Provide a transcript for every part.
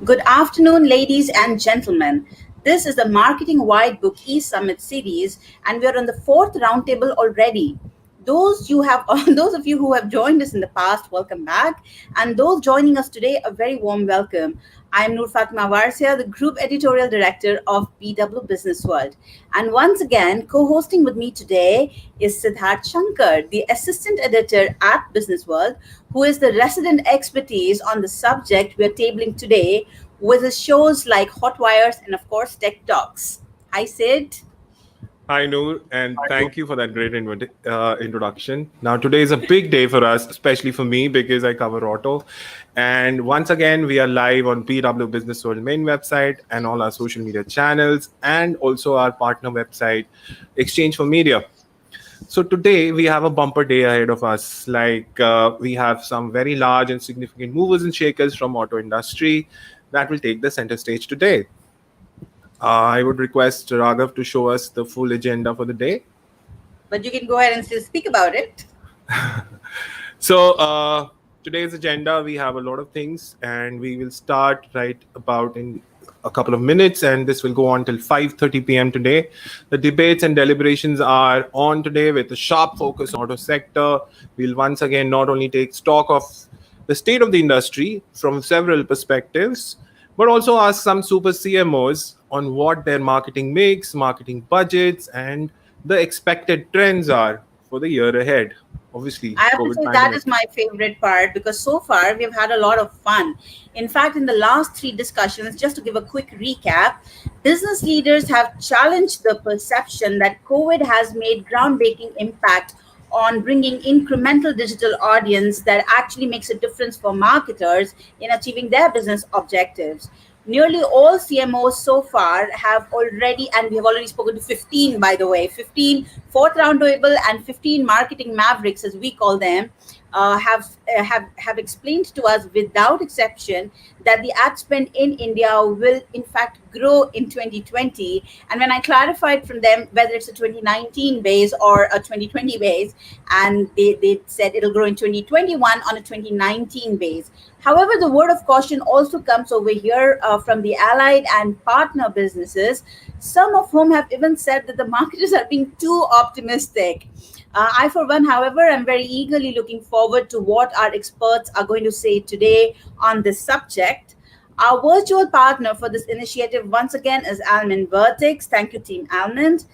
Good afternoon, ladies and gentlemen. This is the Marketing Wide Book e-Summit series, and we are on the fourth roundtable already. Those of you who have joined us in the past, welcome back, and those joining us today, a very warm welcome. I am Nur Fatima Warsia, the Group Editorial Director of BW Business World. And once again, co-hosting with me today is Siddharth Shankar, the Assistant Editor at Business World, who is the resident expertise on the subject we are tabling today with his shows like Hot Wires and, of course, Tech Talks. Hi, Sid. Hi, Noor, and thank you for that great introduction. Now, today is a big day for us, especially for me, because I cover auto. And once again, we are live on PW Business World main website and all our social media channels, and also our partner website, Exchange for Media. So today we have a bumper day ahead of us. We have some very large and significant movers and shakers from auto industry that will take the center stage today. I would request Raghav to show us the full agenda for the day. But you can go ahead and still speak about it. So today's agenda, we have a lot of things, and we will start right about in a couple of minutes, and this will go on till 5:30 p.m. today. The debates and deliberations are on today with a sharp focus on auto sector. We'll once again not only take stock of the state of the industry from several perspectives, but also ask some super CMOs on what their marketing mix, marketing budgets, and the expected trends are for the year ahead. Obviously, I have to say that is my favorite part because so far we've had a lot of fun. In fact, in the last three discussions, just to give a quick recap, business leaders have challenged the perception that COVID has made groundbreaking impact on bringing incremental digital audience that actually makes a difference for marketers in achieving their business objectives. Nearly all CMOs so far have already, and we have already spoken to 15, by the way, 15 fourth roundtable and 15 marketing mavericks, as we call them, have explained to us without exception that the ad spend in India will in fact grow in 2020. And when I clarified from them whether it's a 2019 base or a 2020 base, and they said it'll grow in 2021 on a 2019 base. However, the word of caution also comes over here from the allied and partner businesses, some of whom have even said that the marketers are being too optimistic. I, for one, however, am very eagerly looking forward to what our experts are going to say today on this subject. Our virtual partner for this initiative, once again, is Almond Vertex. Thank you, Team Almond.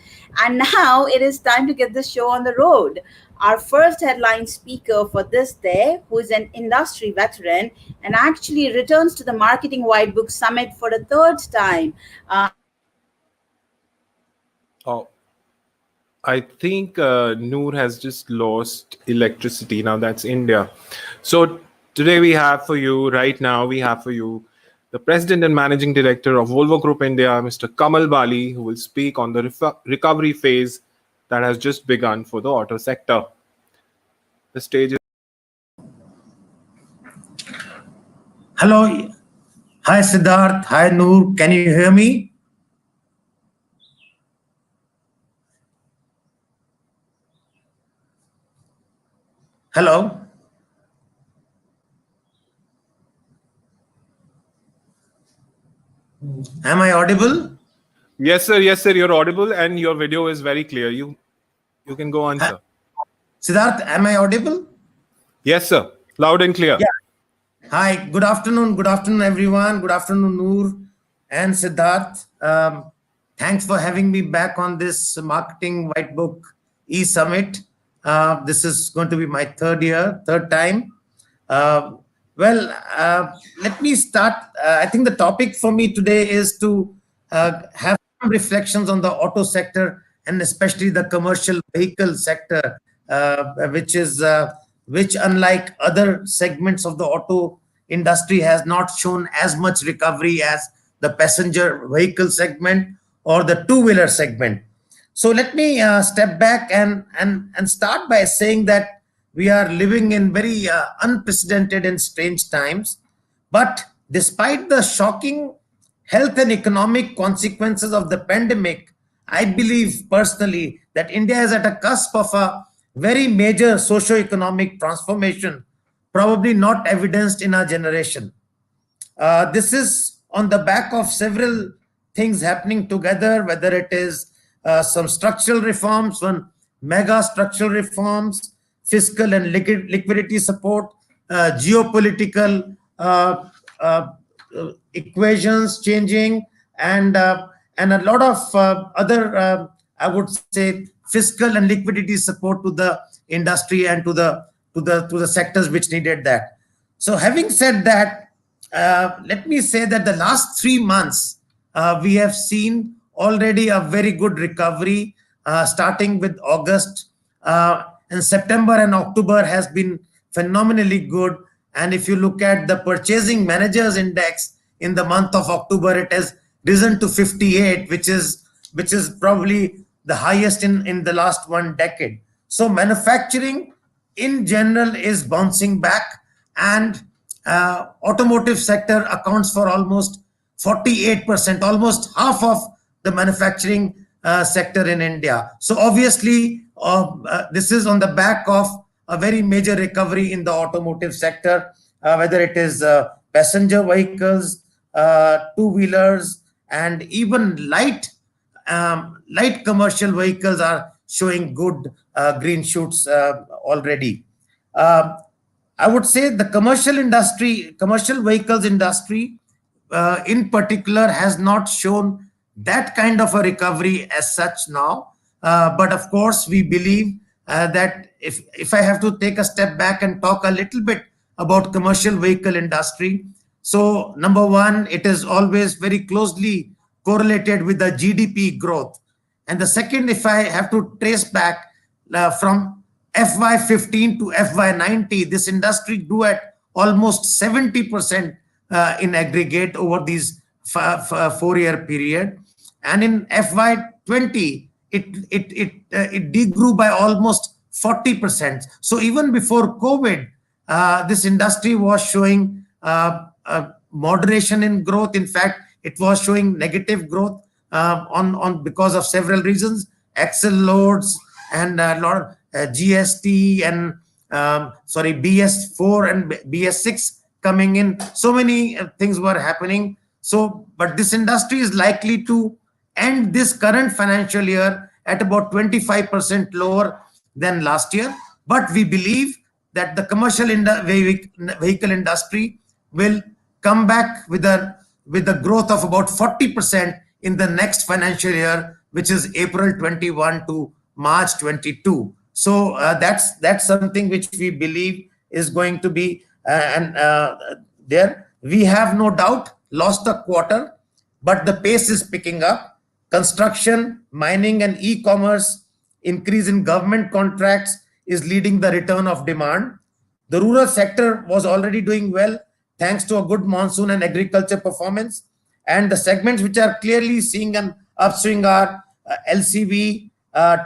And now it is time to get this show on the road. Our first headline speaker for this day, who is an industry veteran and actually returns to the Marketing Wide Book Summit for the third time. I think Noor has just lost electricity. Now that's India. So today we have for you, the President and Managing Director of Volvo Group India, Mr. Kamal Bali, who will speak on the recovery phase that has just begun for the auto sector. The stage is... Hello. Hi, Siddharth. Hi, Noor. Can you hear me? Hello. Am I audible? Yes, sir. Yes, sir. You're audible, and your video is very clear. You can go on, sir. Siddharth, am I audible? Yes, sir. Loud and clear. Yeah. Hi. Good afternoon. Good afternoon, everyone. Good afternoon, Noor and Siddharth. Thanks for having me back on this Marketing White Book e-Summit. This is going to be my third time. Let me start. I think the topic for me today is to have some reflections on the auto sector and especially the commercial vehicle sector, which unlike other segments of the auto industry has not shown as much recovery as the passenger vehicle segment or the two-wheeler segment. So let me step back and start by saying that we are living in very unprecedented and strange times. But despite the shocking health and economic consequences of the pandemic, I believe personally that India is at a cusp of a very major socio-economic transformation, probably not evidenced in our generation. This is on the back of several things happening together, whether it is some structural reforms, one mega structural reforms, fiscal and liquidity support, geopolitical equations changing, and a lot of other, I would say, fiscal and liquidity support to the industry and to the sectors which needed that. So, having said that, let me say that the last 3 months we have seen already a very good recovery, starting with August, and September and October has been phenomenally good. And if you look at the purchasing managers index in the month of October, it has risen to 58, which is probably the highest in the last one decade. So manufacturing in general is bouncing back, and automotive sector accounts for almost 48%, almost half of the manufacturing sector in India. So obviously, this is on the back of a very major recovery in the automotive sector, whether it is passenger vehicles, two-wheelers, and even light commercial vehicles are showing good green shoots already. Uh, I would say the commercial vehicles industry in particular has not shown that kind of a recovery as such now. But of course, we believe that if I have to take a step back and talk a little bit about commercial vehicle industry, so number one, it is always very closely correlated with the GDP growth. And the second, if I have to trace back from FY15 to FY90, this industry grew at almost 70% in aggregate over these 4-year period. And in FY20, it degrew by almost 40%. So even before COVID, this industry was showing moderation in growth. In fact, it was showing negative growth on because of several reasons: axle loads and a lot of GST and BS4 and BS6 coming in. So many things were happening. So, but this industry is likely to end this current financial year at about 25% lower than last year. But we believe that the commercial vehicle industry will come back with a growth of about 40% in the next financial year, which is April 21 to March 22. So that's something which we believe is going to be there. We have no doubt lost a quarter, but the pace is picking up. Construction, mining, and e-commerce increase in government contracts is leading the return of demand. The rural sector was already doing well thanks to a good monsoon and agriculture performance. And the segments which are clearly seeing an upswing are LCV,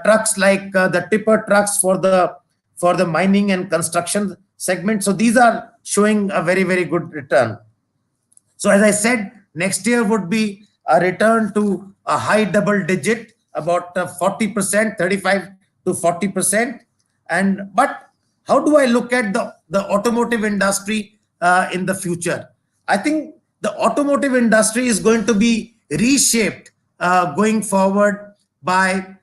trucks like the tipper trucks for the mining and construction segment. So these are showing a very, very good return. So as I said, next year would be a return to a high double digit, about 40%, 35 to 40%. But how do I look at the automotive industry in the future? I think the automotive industry is going to be reshaped going forward by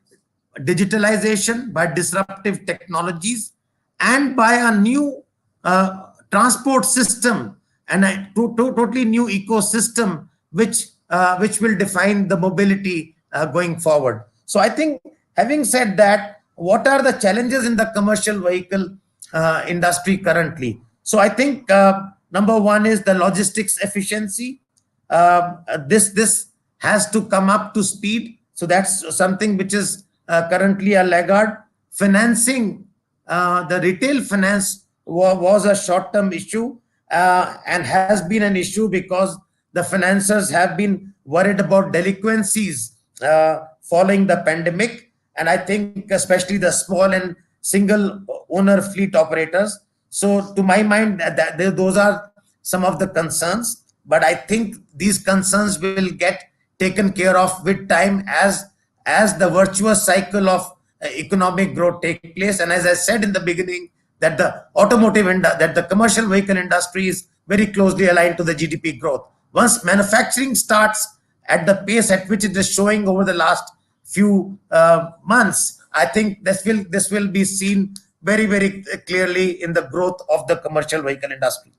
digitalization, by disruptive technologies, and by a new transport system and a totally new ecosystem which will define the mobility going forward. So I think, having said that, what are the challenges in the commercial vehicle industry currently? So I think number one is the logistics efficiency. This has to come up to speed. So that's something which is currently a laggard. Financing, the retail finance was a short-term issue and has been an issue because the financiers have been worried about delinquencies following the pandemic. And I think especially the small and single owner fleet operators. So to my mind, those are some of the concerns. But I think these concerns will get taken care of with time as the virtuous cycle of economic growth take place. And as I said in the beginning, that the commercial vehicle industry is very closely aligned to the GDP growth. Once manufacturing starts at the pace at which it is showing over the last few months, I think this will be seen very, very clearly in the growth of the commercial vehicle industry.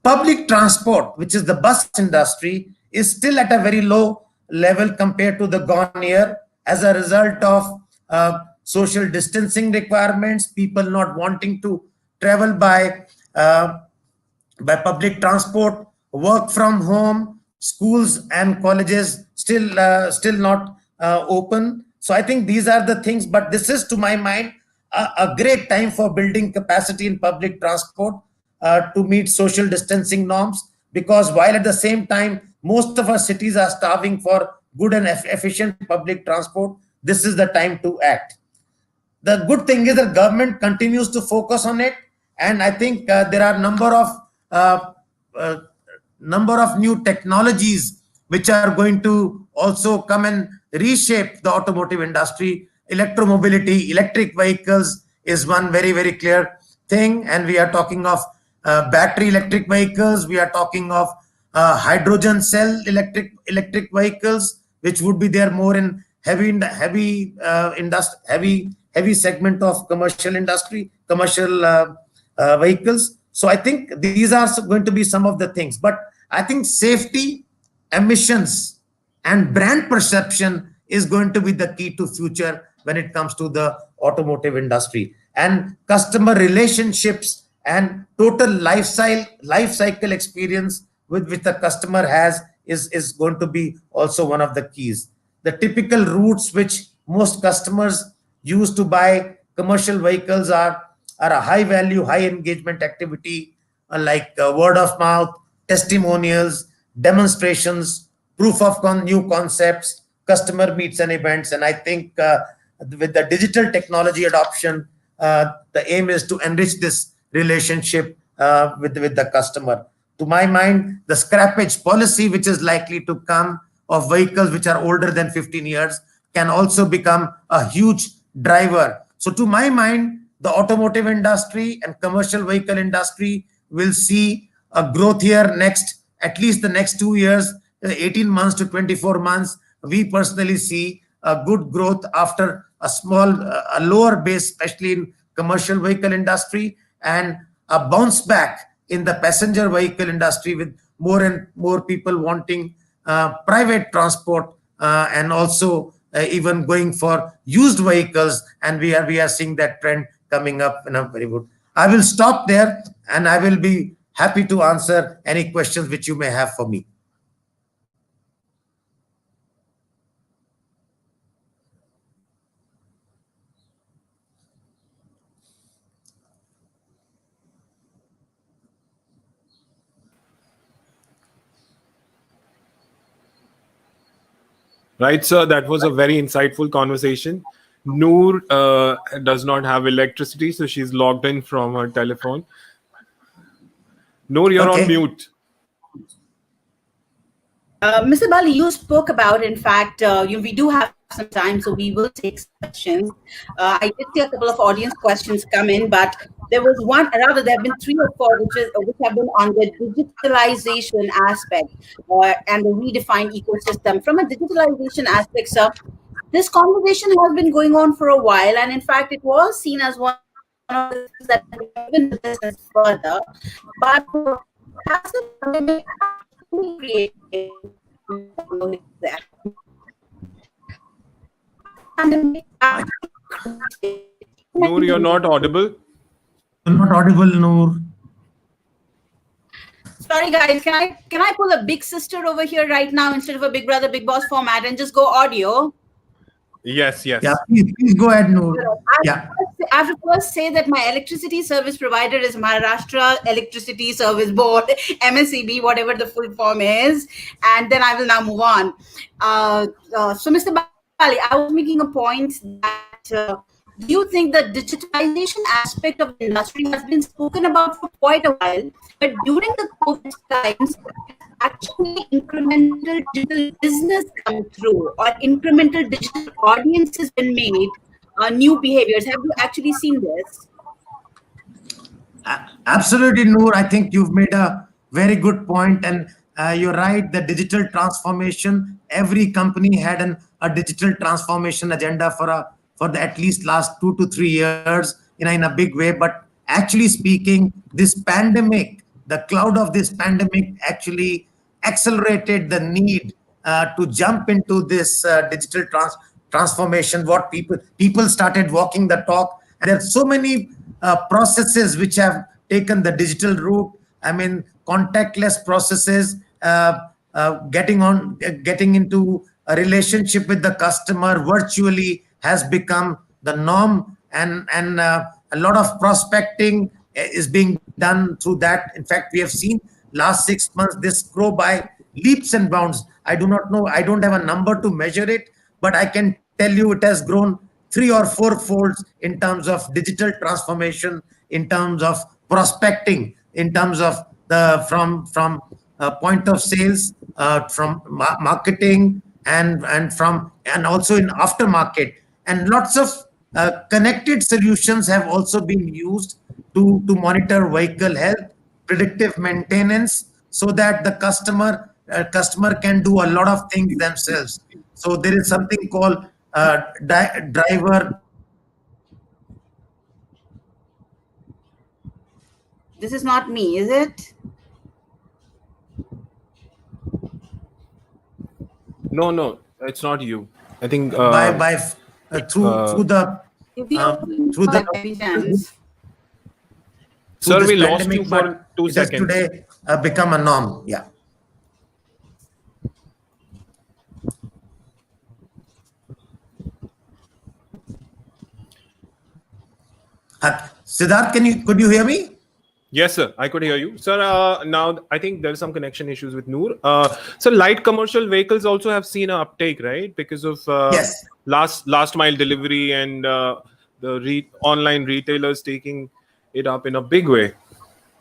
Public transport, which is the bus industry, is still at a very low level compared to the gone year as a result of social distancing requirements, people not wanting to travel uh, by public transport, work from home, schools and colleges still not open. So I think these are the things. But this is, to my mind, a great time for building capacity in public transport to meet social distancing norms. Because while at the same time most of our cities are starving for good and efficient public transport, this is the time to act. The good thing is that government continues to focus on it, and I think there are uh, uh, number of new technologies which are going to also come and reshape the automotive industry. Electromobility, electric vehicles is one very, very clear thing, and we are talking of battery electric vehicles. We are talking of hydrogen cell electric vehicles, which would be there more in heavy segment of commercial industry, commercial vehicles. So I think these are going to be some of the things. But I think safety, emissions, and brand perception is going to be the key to future when it comes to the automotive industry. And customer relationships and total life cycle experience with which the customer has is going to be also one of the keys. The typical routes which most customers use to buy commercial vehicles are a high value, high engagement activity, like word of mouth, testimonials, demonstrations, proof of new concepts, customer meets and events. And I think with the digital technology adoption, the aim is to enrich this relationship with the customer. To my mind, the scrappage policy, which is likely to come of vehicles which are older than 15 years, can also become a huge driver. So to my mind, the automotive industry and commercial vehicle industry will see a growth here next, at least the next 2 years, 18 months to 24 months. We personally see a good growth after a lower base, especially in commercial vehicle industry, and a bounce back in the passenger vehicle industry, with more and more people wanting private transport, and also even going for used vehicles. And we are seeing that trend coming up in a very good. I will stop there, and I will be happy to answer any questions which you may have for me. Right, sir. That was a very insightful conversation. Noor does not have electricity, so she's logged in from her telephone. Noor, you're on Okay. mute. Mr. Bali, you spoke about, in fact, we do have some time, so we will take some questions. I did see a couple of audience questions come in, but there was one, rather, there have been three or four which have been on the digitalization aspect and the redefined ecosystem. From a digitalization aspect, sir, this conversation has been going on for a while, and in fact, it was seen as one of the things that have driven the business further. But has the pandemic actually created Noor, you're not audible. You're not audible, Noor. Sorry, guys. Can I pull a big sister over here right now instead of a big brother, big boss format and just go audio? Yes, yes. Yeah, please go ahead, Noor. Yeah. I have to first say that my electricity service provider is Maharashtra Electricity Service Board, MSEB, whatever the full form is, and then I will now move on. So, Mr. Bali, I was making a point that do you think the digitalization aspect of the industry has been spoken about for quite a while, but during the COVID times, actually incremental digital business come through, or incremental digital audiences been made, new behaviors? Have you actually seen this? Absolutely, Noor. I think you've made a very good point, and You're right. The digital transformation. Every company had a digital transformation agenda for the at least last 2 to 3 years in a big way. But actually speaking, this pandemic, the cloud of this pandemic, actually accelerated the need to jump into this digital transformation. What people started walking the talk, and there's so many processes which have taken the digital route. I mean, contactless processes, getting into a relationship with the customer virtually has become the norm, and a lot of prospecting is being done through that. In fact, we have seen last 6 months this grow by leaps and bounds. I do not know, I don't have a number to measure it, but I can tell you it has grown 3 or 4 folds in terms of digital transformation, in terms of prospecting, in terms of the from point of sales, from marketing, and also in aftermarket, and lots of connected solutions have also been used to monitor vehicle health, predictive maintenance, so that the customer can do a lot of things themselves. So there is something called driver. This is not me, is it? No, it's not you. I think By through the If you through the by any chance. through sir, this we lost you pandemic, but for two it has seconds. today become a norm. Yeah. Siddharth, could you hear me? Yes, sir. I could hear you, sir. Now I think there's some connection issues with Noor. So light commercial vehicles also have seen an uptake, right? Because of Yes. last mile delivery and the online retailers taking it up in a big way.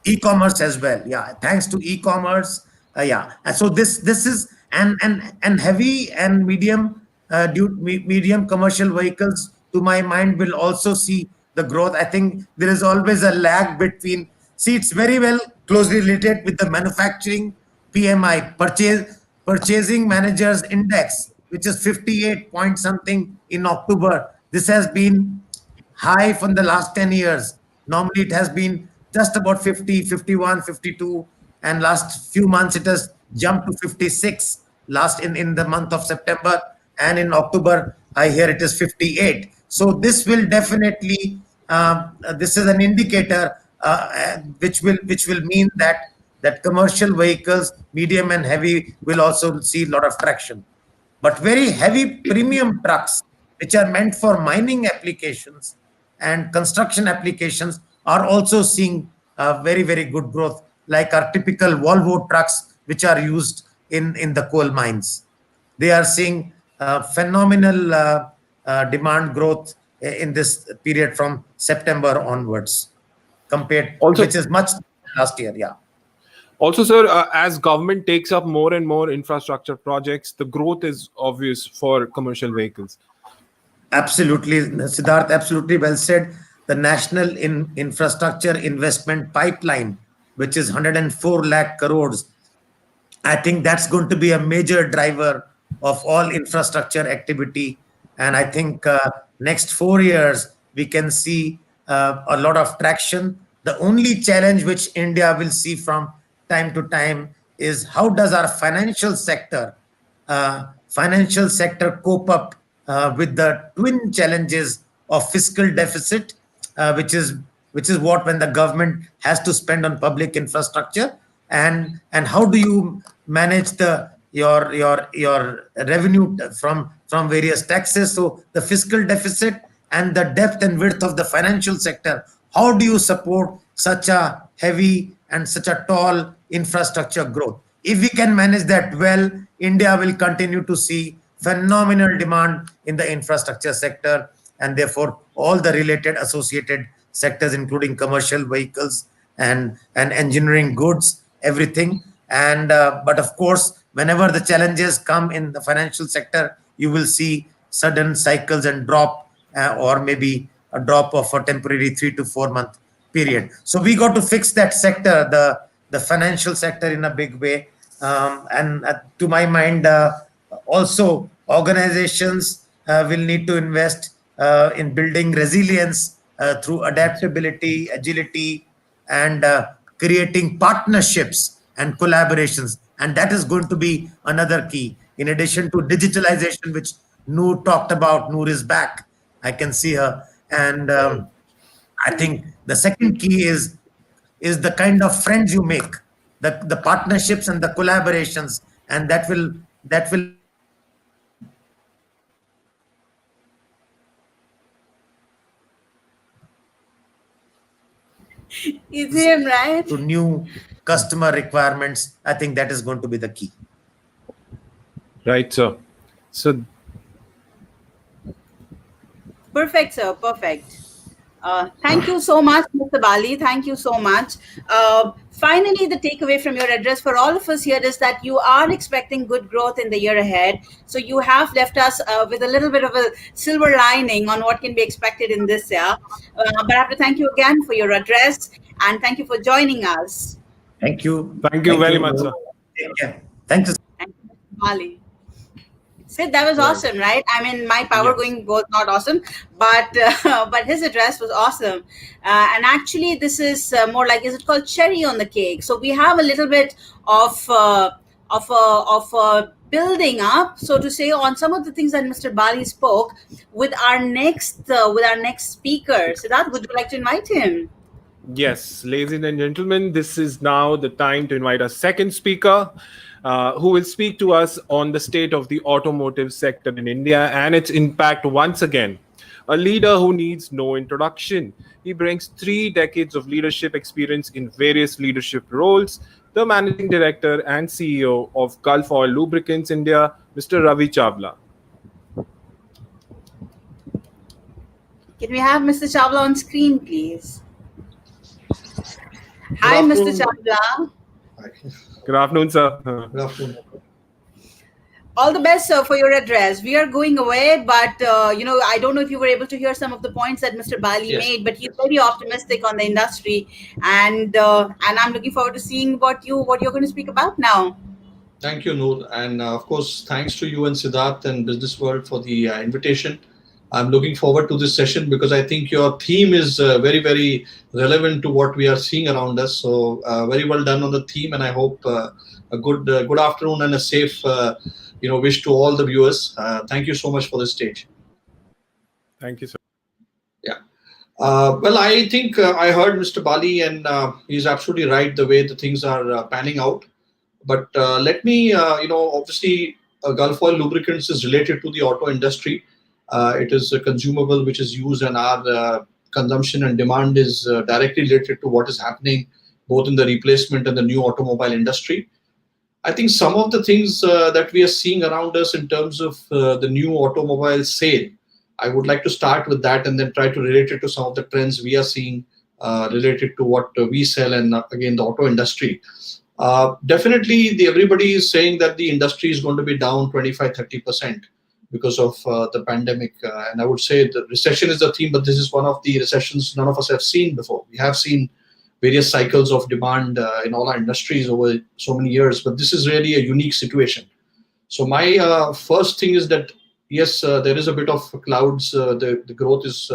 E-commerce as well, yeah, thanks to e-commerce. Yeah, and so this is, and heavy and medium commercial vehicles, to my mind, will also see the growth. I think there is always a lag between, see, it's very well closely related with the manufacturing PMI, purchasing managers index, which is 58 point something in October. This has been high from the last 10 years. Normally it has been just about 50, 51, 52, and last few months it has jumped to 56 last in the month of September, and in October I hear it is 58. So this will definitely, this is an indicator which will mean that commercial vehicles, medium and heavy, will also see a lot of traction. But very heavy premium trucks, which are meant for mining applications and construction applications, are also seeing very, very good growth, like our typical Volvo trucks, which are used in the coal mines. They are seeing phenomenal demand growth in this period from September onwards, compared, Also, which is much last year. Yeah. Also, sir, as government takes up more and more infrastructure projects, the growth is obvious for commercial vehicles. Absolutely, Siddharth, absolutely well said. The National Infrastructure Investment Pipeline, which is 104 lakh crores, I think that's going to be a major driver of all infrastructure activity. And I think next 4 years, we can see a lot of traction. The only challenge which India will see from time to time is how does our financial sector cope up with the twin challenges of fiscal deficit, which is what when the government has to spend on public infrastructure, and how do you manage your revenue from various taxes. So the fiscal deficit and the depth and width of the financial sector, how do you support such a heavy and such a tall infrastructure growth? If we can manage that well, India will continue to see phenomenal demand in the infrastructure sector, and therefore all the related associated sectors, including commercial vehicles and engineering goods, everything. And but of course, whenever the challenges come in the financial sector, you will see sudden cycles and drop, or maybe a drop of a temporary 3 to 4 month period. So we got to fix that sector, the financial sector, in a big way. And to my mind, also organizations will need to invest in building resilience through adaptability, agility, and creating partnerships and collaborations. And that is going to be another key. In addition to digitalization, which Noor talked about, Noor is back. I can see her. And I think the second key is the kind of friends you make, the partnerships and the collaborations, and that will help It's him, right? to new customer requirements. I think that is going to be the key. Right, sir. So Perfect, sir. Perfect. Thank you so much, Mr. Bali. Thank you so much. Finally, the takeaway from your address for all of us here is that you are expecting good growth in the year ahead. So you have left us with a little bit of a silver lining on what can be expected in this year. But I have to thank you again for your address and thank you for joining us. Thank you. thank you Thank very you. much, sir. Take care. Thank you. Thank you, Mr. Bali. Sid, that was Right. awesome, right? I mean, my power Yes. going was not awesome, but but his address was awesome. And actually, this is more like, is it called cherry on the cake? So we have a little bit of building up, so to say, on some of the things that Mr. Bali spoke with our next speaker. Siddharth, would you like to invite him? Yes, ladies and gentlemen, this is now the time to invite our second speaker, who will speak to us on the state of the automotive sector in India and its impact once again. A leader who needs no introduction. He brings 3 decades of leadership experience in various leadership roles. The managing director and CEO of Gulf Oil Lubricants India, Mr. Ravi Chawla. Can we have Mr. Chawla on screen, please? Good Hi, Mr. afternoon. Chawla. Hi. Good afternoon, sir. Good afternoon. All the best, sir, for your address. We are going away, but I don't know if you were able to hear some of the points that Mr. Bali Yes. made, but he's very optimistic on the industry, and I'm looking forward to seeing what you're going to speak about now. Thank you, Noor. And of course, thanks to you and Siddharth and Business World for the invitation. I'm looking forward to this session because I think your theme is very, very relevant to what we are seeing around us. So, very well done on the theme, and I hope a good afternoon and a safe, wish to all the viewers. Thank you so much for the stage. Thank you, sir. Yeah. Well, I think I heard Mr. Bali, and he's absolutely right the way the things are panning out. But let me, obviously, Gulf Oil Lubricants is related to the auto industry. It is a consumable which is used, and our consumption and demand is directly related to what is happening both in the replacement and the new automobile industry. I think some of the things that we are seeing around us in terms of the new automobile sale, I would like to start with that and then try to relate it to some of the trends we are seeing related to what we sell and again the auto industry. Definitely, everybody is saying that the industry is going to be down 25-30% because of the pandemic. And I would say the recession is the theme, but this is one of the recessions none of us have seen before. We have seen various cycles of demand in all our industries over so many years, but this is really a unique situation. So my first thing is that yes, there is a bit of clouds. The growth is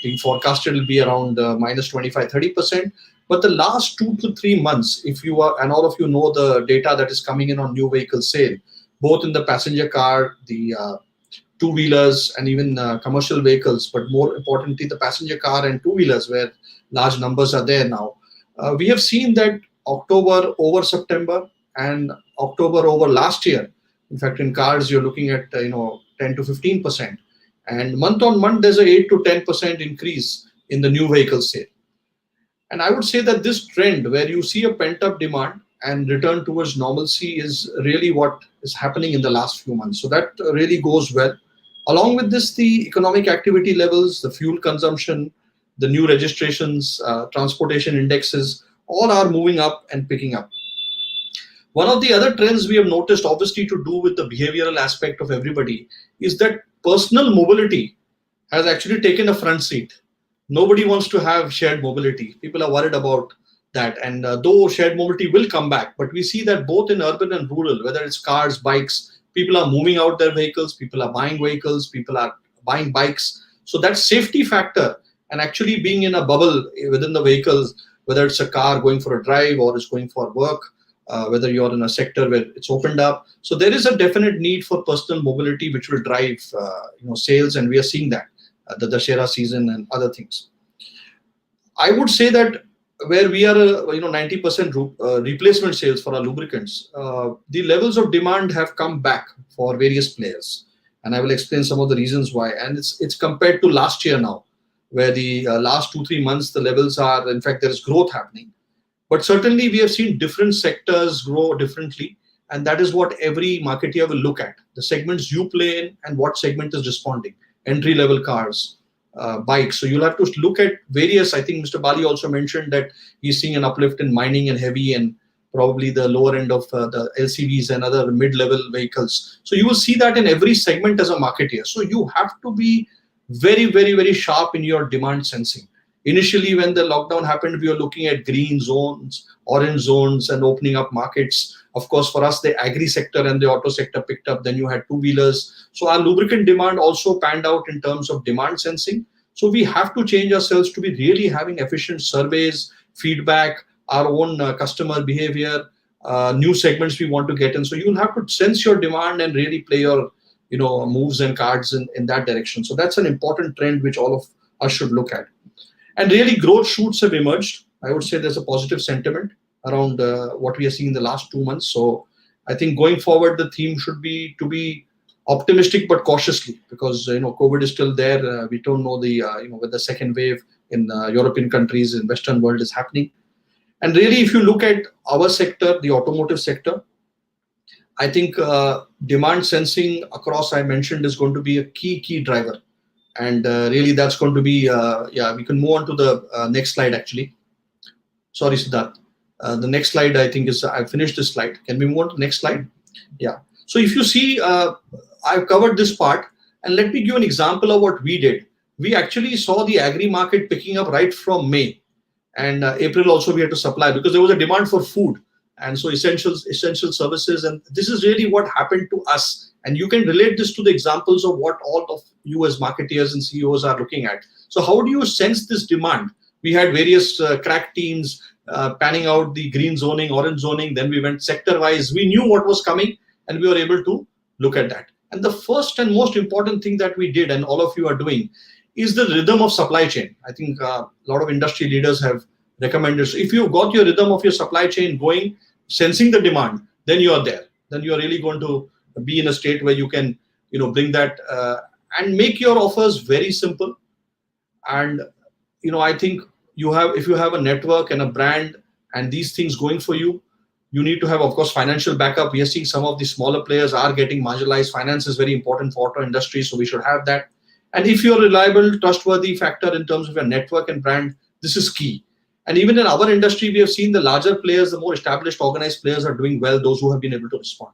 being forecasted will be around minus 25-30%. But the last 2 to 3 months, if you are, and all of you know the data that is coming in on new vehicle sale, both in the passenger car, the two-wheelers, and even commercial vehicles, but more importantly, the passenger car and two-wheelers, where large numbers are there now. We have seen that October over September and October over last year. In fact, in cars, you're looking at 10 to 15%, and month on month, there's a 8 to 10% increase in the new vehicle sale. And I would say that this trend where you see a pent-up demand and return towards normalcy is really what is happening in the last few months. So that really goes well. Along with this, the economic activity levels, the fuel consumption, the new registrations, transportation indexes, all are moving up and picking up. One of the other trends we have noticed, obviously to do with the behavioral aspect of everybody, is that personal mobility has actually taken a front seat. Nobody wants to have shared mobility. People are worried about that. And though shared mobility will come back, but we see that both in urban and rural, whether it's cars, bikes, people are moving out their vehicles, people are buying vehicles, people are buying bikes. So that safety factor and actually being in a bubble within the vehicles, whether it's a car going for a drive or it's going for work, whether you're in a sector where it's opened up. So there is a definite need for personal mobility, which will drive sales, and we are seeing that the Dussehra season and other things. I would say that where we are 90% replacement sales for our lubricants, the levels of demand have come back for various players, and I will explain some of the reasons why. And it's compared to last year now, where the last 2-3 months the levels are, in fact, there is growth happening. But certainly we have seen different sectors grow differently, and that is what every marketeer will look at: the segments you play in and what segment is responding. Entry level cars, bikes. So you'll have to look at various. I think Mr. Bali also mentioned that he's seeing an uplift in mining and heavy and probably the lower end of the LCVs and other mid-level vehicles. So you will see that in every segment as a marketeer. So you have to be very, very, very sharp in your demand sensing. Initially, when the lockdown happened, we were looking at green zones, orange zones, and opening up markets. Of course, for us, the agri sector and the auto sector picked up. Then you had two-wheelers. So our lubricant demand also panned out in terms of demand sensing. So we have to change ourselves to be really having efficient surveys, feedback, our own customer behavior, new segments we want to get in. So you'll have to sense your demand and really play your moves and cards in that direction. So that's an important trend which all of us should look at. And really, growth shoots have emerged. I would say there's a positive sentiment around what we are seeing in the last 2 months. So I think going forward, the theme should be to be optimistic but cautiously, because COVID is still there. We don't know with the second wave in European countries and Western world is happening. And really, if you look at our sector, the automotive sector, I think demand sensing across, I mentioned, is going to be a key driver. And really, that's going to be, we can move on to the next slide, actually. Sorry, Siddharth. The next slide, I think, is, I finished this slide. Can we move on to the next slide? Yeah. So if you see, I've covered this part. And let me give an example of what we did. We actually saw the agri market picking up right from May. And April also we had to supply because there was a demand for food. And so essential services. And this is really what happened to us. And you can relate this to the examples of what all of you as marketeers and CEOs are looking at. So how do you sense this demand? We had various crack teams panning out the green zoning, orange zoning. Then we went sector-wise. We knew what was coming and we were able to look at that. And the first and most important thing that we did, and all of you are doing, is the rhythm of supply chain. I think a lot of industry leaders have recommended. So if you've got your rhythm of your supply chain going, sensing the demand, then you are there. Then you are really going to be in a state where you can, bring that and make your offers very simple. And, I think if you have a network and a brand and these things going for you, you need to have, of course, financial backup. We are seeing some of the smaller players are getting marginalized. Finance is very important for auto industry, so we should have that. And if you're a reliable, trustworthy factor in terms of your network and brand, this is key. And even in our industry, we have seen the larger players, the more established organized players are doing well, those who have been able to respond.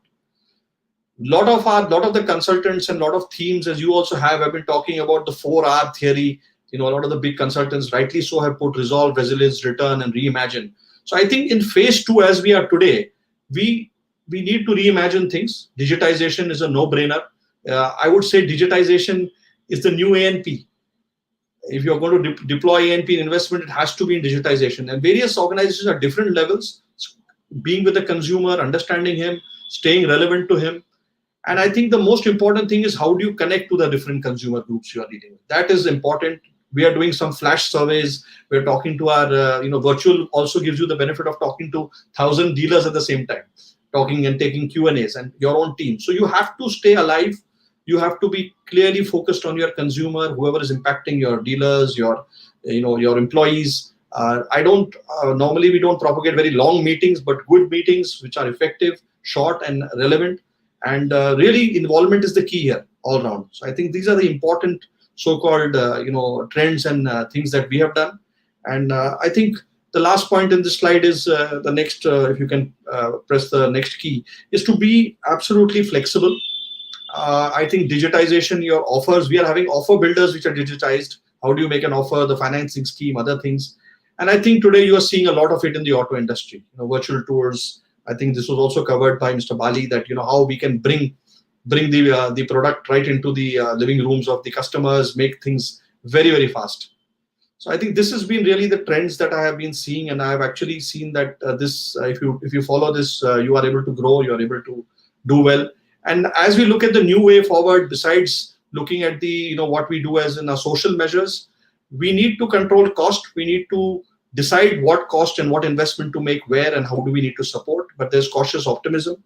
Lot of the consultants and a lot of themes, as you also have been talking about the 4R theory. A lot of the big consultants, rightly so, have put resolve, resilience, return, and reimagine. So I think in phase 2, as we are today, we need to reimagine things. Digitization is a no-brainer. I would say digitization is the new A&P. If you're going to deploy A&P investment, it has to be in digitization. And various organizations at different levels, being with the consumer, understanding him, staying relevant to him. And I think the most important thing is how do you connect to the different consumer groups you are dealing with. That is important. We are doing some flash surveys. We're talking to our, virtual also gives you the benefit of talking to 1,000 dealers at the same time, talking and taking Q&As and your own team. So you have to stay alive. You have to be clearly focused on your consumer, whoever is impacting your dealers, your employees. Normally we don't propagate very long meetings, but good meetings which are effective, short and relevant. And really involvement is the key here all around. So I think these are the important so-called, trends and things that we have done. And I think the last point in this slide is the next, if you can press the next key, is to be absolutely flexible. I think digitization, your offers, we are having offer builders which are digitized. How do you make an offer, the financing scheme, other things. And I think today you are seeing a lot of it in the auto industry. Virtual tours. I think this was also covered by Mr. Bali, that how we can bring the product right into the living rooms of the customers, make things very, very fast. So I think this has been really the trends that I have been seeing, and I have actually seen that this if you follow this, you are able to grow, you are able to do well. And as we look at the new way forward, besides looking at the what we do as in our social measures, we need to control cost. We need to decide what cost and what investment to make where, and how do we need to support. But there's cautious optimism.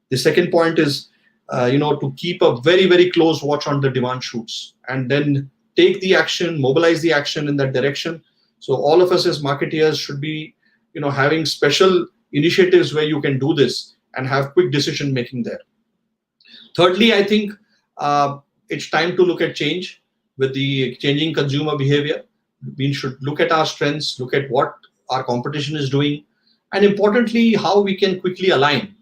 The second point is to keep a very, very close watch on the demand shoots, and then take the action, mobilize the action in that direction. So all of us as marketeers should be having special initiatives where you can do this and have quick decision making there. Thirdly, I think it's time to look at change. With the changing consumer behavior, we should look at our strengths, look at what our competition is doing, and importantly, how we can quickly align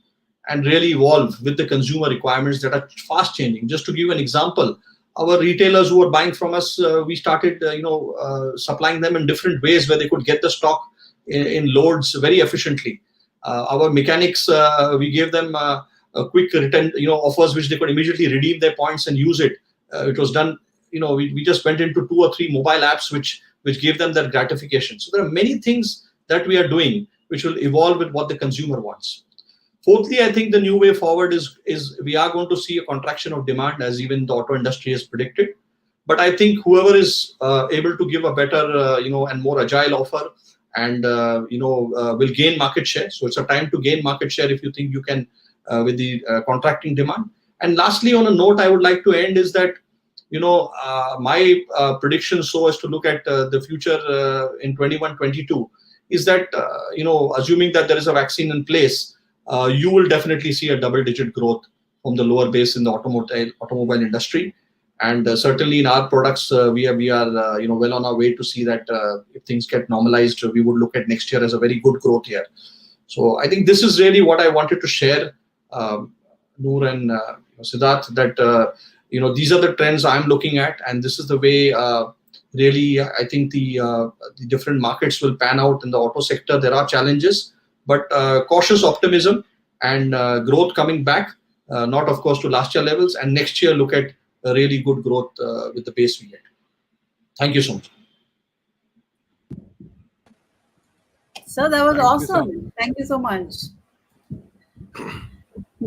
and really evolve with the consumer requirements that are fast changing. Just to give an example, our retailers who are buying from us, we started supplying them in different ways where they could get the stock in loads very efficiently. Our mechanics, we gave them a quick return offers which they could immediately redeem their points and use it. It was done. We just went into 2 or 3 mobile apps which gave them that gratification. So there are many things that we are doing which will evolve with what the consumer wants. Fourthly, I think the new way forward is we are going to see a contraction of demand, as even the auto industry has predicted. But I think whoever is able to give a better and more agile offer and will gain market share. So it's a time to gain market share if you think you can with the contracting demand. And lastly, on a note I would like to end is that my prediction, so as to look at the future in 21-22, is that assuming that there is a vaccine in place, you will definitely see a double-digit growth from the lower base in the automobile industry. And certainly in our products, we are well on our way to see that if things get normalized, we would look at next year as a very good growth year. So I think this is really what I wanted to share, Noor and Siddharth, that these are the trends I'm looking at, and this is the way really I think the different markets will pan out in the auto sector. There are challenges, but cautious optimism and growth coming back, not of course to last year levels, and next year look at a really good growth with the base we get. Thank you so much. So that was awesome. Thank you so much.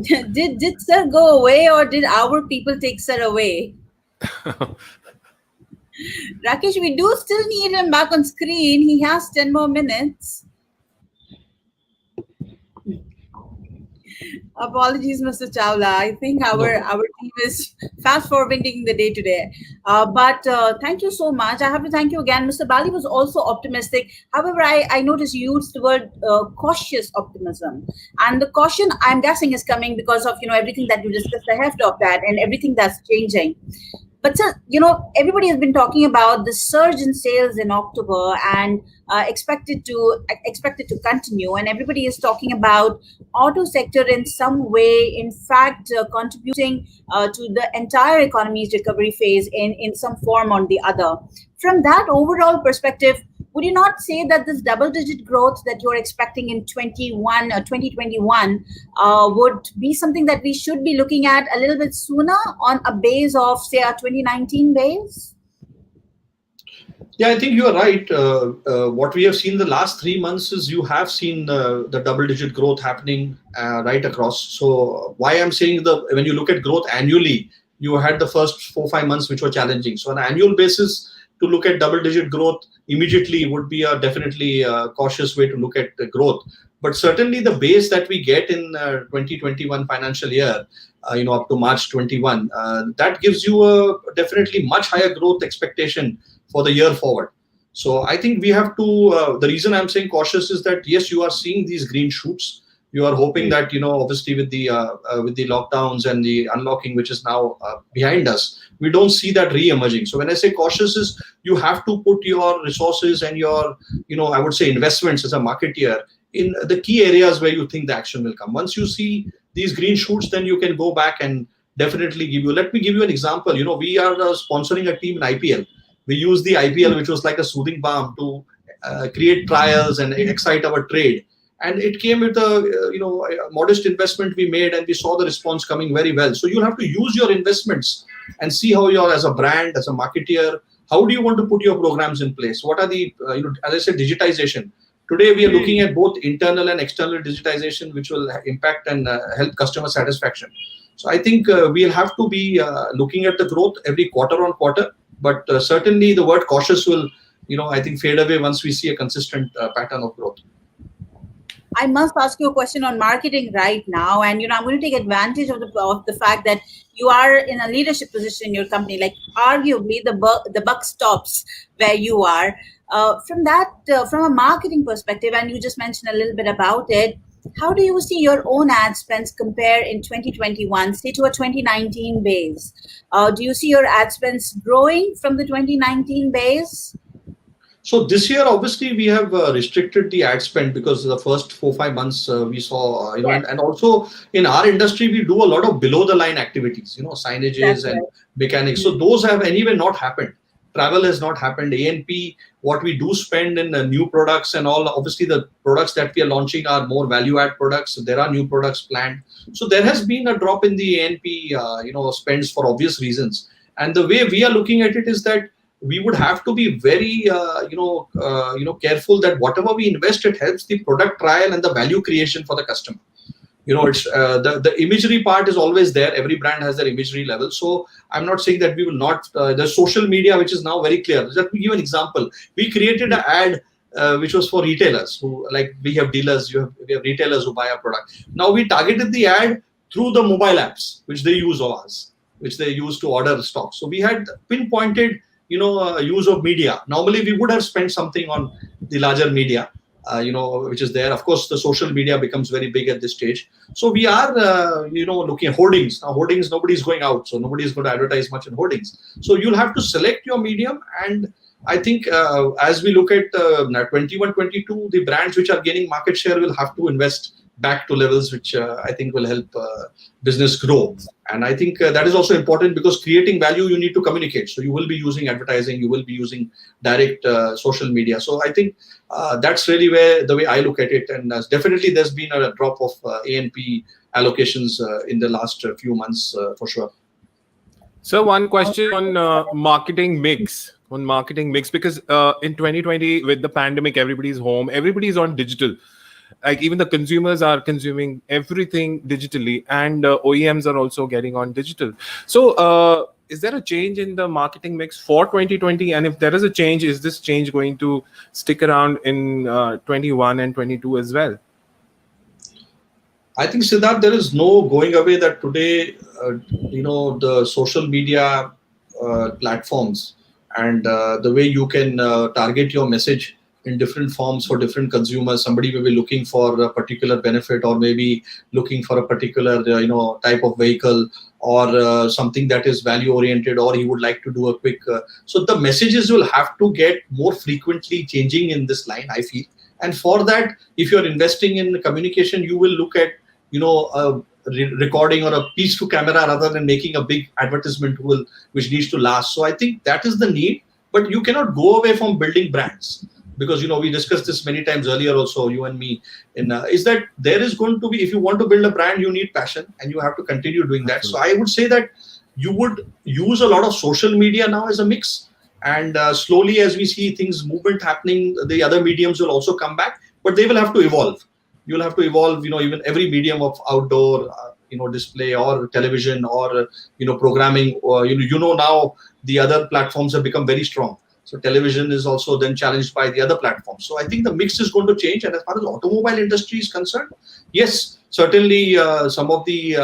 Did Sir go away, or did our people take Sir away? Rakesh, we do still need him back on screen. He has 10 more minutes. Apologies, Mr. Chawla. I think our team is fast forwarding the day today. But thank you so much. I have to thank you again. Mr. Bali was also optimistic. However, I noticed you used the word cautious optimism. And the caution, I'm guessing, is coming because of everything that you discussed ahead of that and everything that's changing. But everybody has been talking about the surge in sales in October and expected to continue. And everybody is talking about auto sector in some way, in fact, contributing to the entire economy's recovery phase in some form or the other. From that overall perspective, would you not say that this double-digit growth that you're expecting in 2021 would be something that we should be looking at a little bit sooner on a base of, say, a 2019 base? Yeah, I think you are right. What we have seen the last 3 months is you have seen the double-digit growth happening right across. So why I'm saying when you look at growth annually, you had the first 4-5 months which were challenging. So on an annual basis, to look at double-digit growth immediately would be definitely a cautious way to look at the growth. But certainly the base that we get in 2021 financial year, up to March 21, that gives you a definitely much higher growth expectation for the year forward. So I think we have to, the reason I'm saying cautious is that, yes, you are seeing these green shoots. You are hoping that, obviously with the lockdowns and the unlocking, which is now behind us, we don't see that re-emerging. So when I say cautious is you have to put your resources and your, I would say investments as a marketeer in the key areas where you think the action will come. Once you see these green shoots, then you can go back and definitely let me give you an example. We are sponsoring a team in IPL. We use the IPL, which was like a soothing balm to create trials and excite our trade. And it came with a modest investment we made, and we saw the response coming very well. So you'll have to use your investments and see how you are as a brand, as a marketeer. How do you want to put your programs in place? What are the, as I said, digitization. Today we are looking at both internal and external digitization, which will impact and help customer satisfaction. So I think we'll have to be looking at the growth every quarter on quarter, but certainly the word cautious will, I think fade away once we see a consistent pattern of growth. I must ask you a question on marketing right now, and I'm going to take advantage of the fact that you are in a leadership position in your company. Like arguably, the buck stops where you are. From a marketing perspective, and you just mentioned a little bit about it. How do you see your own ad spends compare in 2021, say to a 2019 base? Do you see your ad spends growing from the 2019 base? So this year, obviously, we have restricted the ad spend because the first 4-5 months we saw, and also in our industry, we do a lot of below the line activities, signages and mechanics. So those have anyway not happened. Travel has not happened. A&P, what we do spend in new products and all, obviously the products that we are launching are more value add products. So there are new products planned. So there has been a drop in the A&P, spends for obvious reasons. And the way we are looking at it is that we would have to be very, careful that whatever we invest, it helps the product trial and the value creation for the customer. It's the imagery part is always there. Every brand has their imagery level. So I'm not saying that we will not. There's social media, which is now very clear. Let me give an example. We created an ad which was for retailers who, like, we have dealers, we have retailers who buy our product. Now we targeted the ad through the mobile apps, which they use of us, which they use to order stock. So we had pinpointed, use of media. Normally we would have spent something on the larger media, which is there. Of course, the social media becomes very big at this stage. So we are, looking at hoardings. Now, hoardings, nobody's going out, so nobody's going to advertise much in hoardings. So you'll have to select your medium. And I think as we look at 21, 22, the brands which are gaining market share will have to invest back to levels which I think will help business grow. And I think that is also important, because creating value, you need to communicate. So you will be using advertising, you will be using direct social media. So I think that's really the way I look at it. And definitely there's been a drop of A&P allocations in the last few months for sure. So one question on marketing mix. Because in 2020, with the pandemic, everybody's home, everybody's on digital. Like even the consumers are consuming everything digitally, and OEMs are also getting on digital. So is there a change in the marketing mix for 2020? And if there is a change, is this change going to stick around in 21 and 22 as well? I think, Siddharth, there is no going away that today, the social media platforms and the way you can target your message in different forms for different consumers. Somebody may be looking for a particular benefit, or maybe looking for a particular, type of vehicle, or something that is value oriented, or he would like to do a quick. So the messages will have to get more frequently changing in this line, I feel. And for that, if you're investing in communication, you will look at, a recording or a piece to camera rather than making a big advertisement which needs to last. So I think that is the need, but you cannot go away from building brands. Because, we discussed this many times earlier also, you and me, is that there is going to be, if you want to build a brand, you need passion, and you have to continue doing that. So I would say that you would use a lot of social media now as a mix. And slowly, as we see things, movement happening, the other mediums will also come back, but they will have to evolve. You'll have to evolve, even every medium of outdoor, display or television or, programming, or, now the other platforms have become very strong. So television is also then challenged by the other platforms. So I think the mix is going to change. And as far as automobile industry is concerned, yes, certainly some of the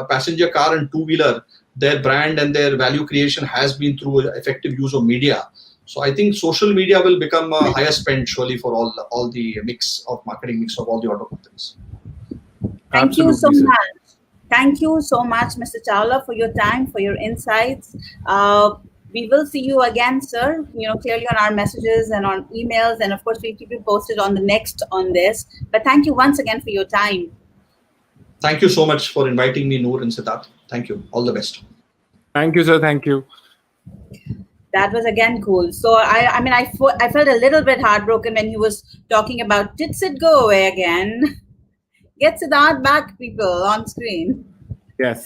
passenger car and two-wheeler, their brand and their value creation has been through effective use of media. So I think social media will become a higher spend surely for all the marketing mix of all the auto companies. Thank you so much. Thank you so much, Mr. Chawla, for your time, for your insights. We will see you again, sir, clearly on our messages and on emails. And of course, we'll keep you posted on the next on this. But thank you once again for your time. Thank you so much for inviting me, Noor and Siddharth. Thank you. All the best. Thank you, sir. Thank you. That was again cool. So I mean, I felt a little bit heartbroken when he was talking about did Sid go away again? Get Siddharth back, people, on screen. Yes.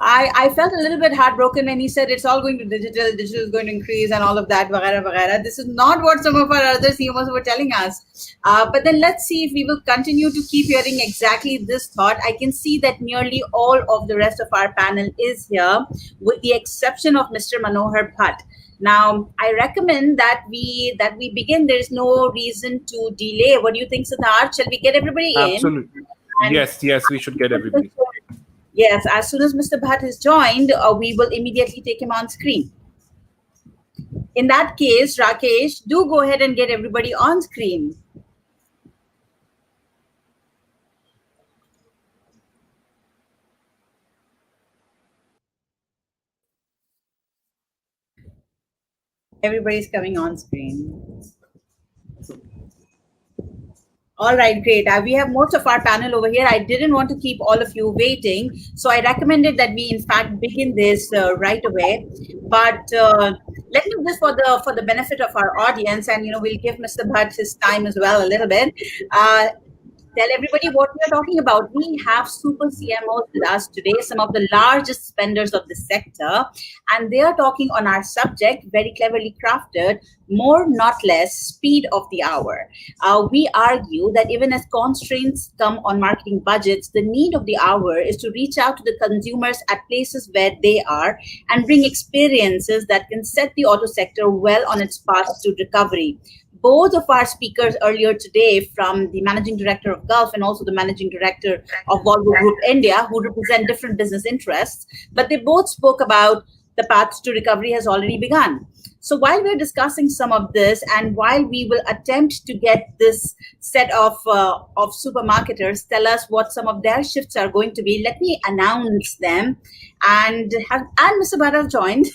I felt a little bit heartbroken when he said it's all going to digital is going to increase and all of that, vagara, vagara. This is not what some of our other CMOs were telling us. But then let's see if we will continue to keep hearing exactly this thought. I can see that nearly all of the rest of our panel is here, with the exception of Mr. Manohar Bhatt. Now, I recommend that we begin. There is no reason to delay. What do you think, Siddharth? Shall we get everybody in? Absolutely. And Yes, we should get everybody. yes, as soon as Mr. Bhatt is joined, we will immediately take him on screen. In that case, Rakesh, do go ahead and get everybody on screen. Everybody's coming on screen. All right, great. We have most of our panel over here. I didn't want to keep all of you waiting, so I recommended that we, in fact, begin this right away. But let me do this for the benefit of our audience, and we'll give Mr. Bhatt his time as well a little bit. Tell everybody what we are talking about. We have super CMOs with us today, some of the largest spenders of the sector, and they are talking on our subject, very cleverly crafted, more, not less, speed of the hour. We argue that even as constraints come on marketing budgets, the need of the hour is to reach out to the consumers at places where they are and bring experiences that can set the auto sector well on its path to recovery. Both of our speakers earlier today, from the managing director of Gulf and also the managing director of Volvo Group India, who represent different business interests, but they both spoke about the path to recovery has already begun. So while we're discussing some of this, and while we will attempt to get this set of supermarketers tell us what some of their shifts are going to be, let me announce them. And Mr. Bhatt have joined,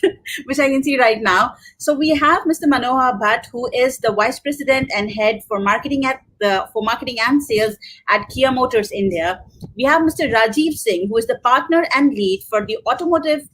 which I can see right now. So we have Mr. Manohar Bhatt, who is the vice president and head for marketing and sales at Kia Motors India. We have Mr. Rajiv Singh, who is the partner and lead for the automotive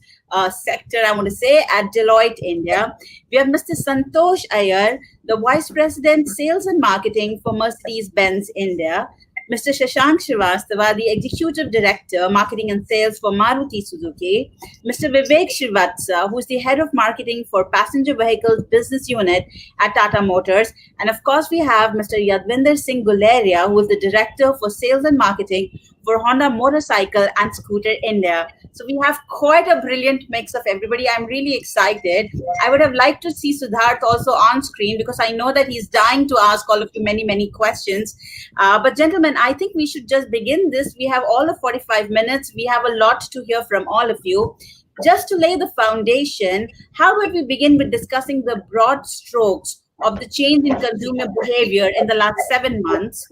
sector, I want to say, at Deloitte India. We have Mr. Santosh Iyer, the vice president sales and marketing for Mercedes-Benz India. Mr. Shashank Srivastava, the Executive Director, Marketing and Sales for Maruti Suzuki. Mr. Vivek Srivatsa, who is the Head of Marketing for Passenger Vehicles Business Unit at Tata Motors. And of course, we have Mr. Yadvinder Singh Guleria, who is the Director for Sales and Marketing for Honda Motorcycle and Scooter India. So we have quite a brilliant mix of everybody. I'm really excited. I would have liked to see Siddharth also on screen, because I know that he's dying to ask all of you many, many questions. But gentlemen, I think we should just begin this. We have all of 45 minutes. We have a lot to hear from all of you. Just to lay the foundation, how would we begin with discussing the broad strokes of the change in consumer behavior in the last 7 months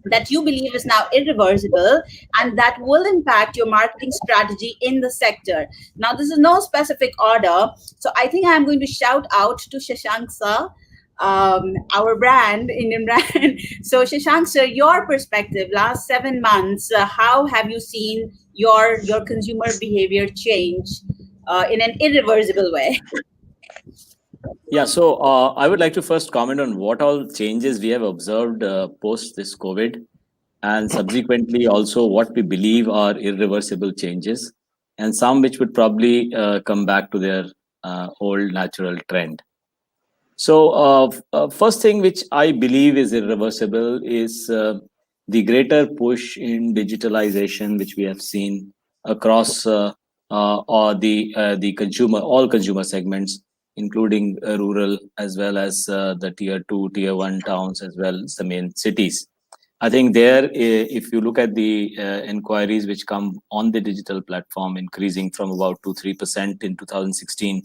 that you believe is now irreversible and that will impact your marketing strategy in the sector? Now, this is no specific order, so I think I'm going to shout out to Shashank sir, our brand, Indian brand. So Shashank sir, your perspective, last 7 months, how have you seen your consumer behavior change in an irreversible way? Yeah, so I would like to first comment on what all changes we have observed post this COVID, and subsequently also what we believe are irreversible changes, and some which would probably come back to their old natural trend. So first thing which I believe is irreversible is the greater push in digitalization, which we have seen across all consumer segments, including rural as well as the tier 2, tier 1 towns, as well as the main cities. I think there, if you look at the inquiries which come on the digital platform, increasing from about 2-3% in 2016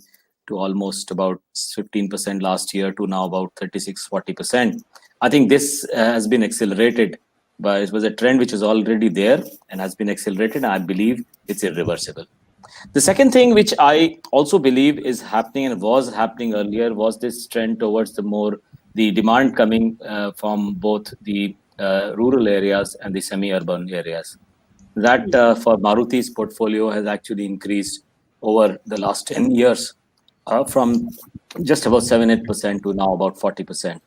to almost about 15% last year, to now about 36-40%. I think this has been accelerated, but it was a trend which was already there and has been accelerated. And I believe it's irreversible. The second thing which I also believe is happening and was happening earlier was this trend towards the demand coming from both the rural areas and the semi-urban areas. That for Maruti's portfolio has actually increased over the last 10 years, from just about 7-8% to now about 40%.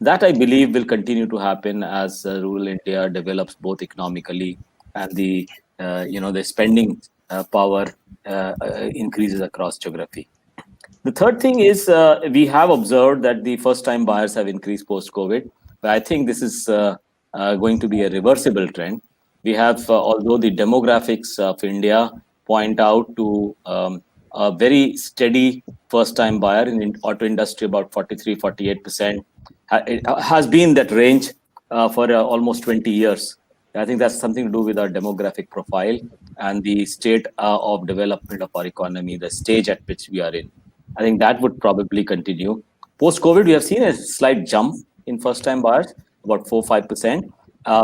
That I believe will continue to happen as rural India develops both economically and the spending power increases across geography. The third thing is we have observed that the first-time buyers have increased post-COVID. But I think this is going to be a reversible trend. We have, although the demographics of India point out to a very steady first-time buyer in auto industry, about 43, 48%, it has been that range for almost 20 years. I think that's something to do with our demographic profile and the state of development of our economy, the stage at which we are in. I think that would probably continue. Post COVID, we have seen a slight jump in first time buyers, about 4-5%,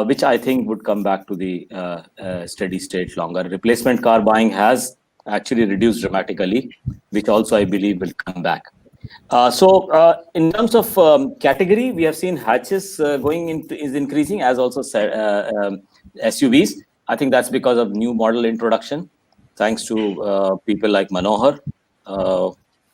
which I think would come back to the steady state longer. Replacement car buying has actually reduced dramatically, which also I believe will come back. In terms of category, we have seen hatches is increasing, as also said, SUVs. I think that's because of new model introduction, thanks to people like Manohar, uh,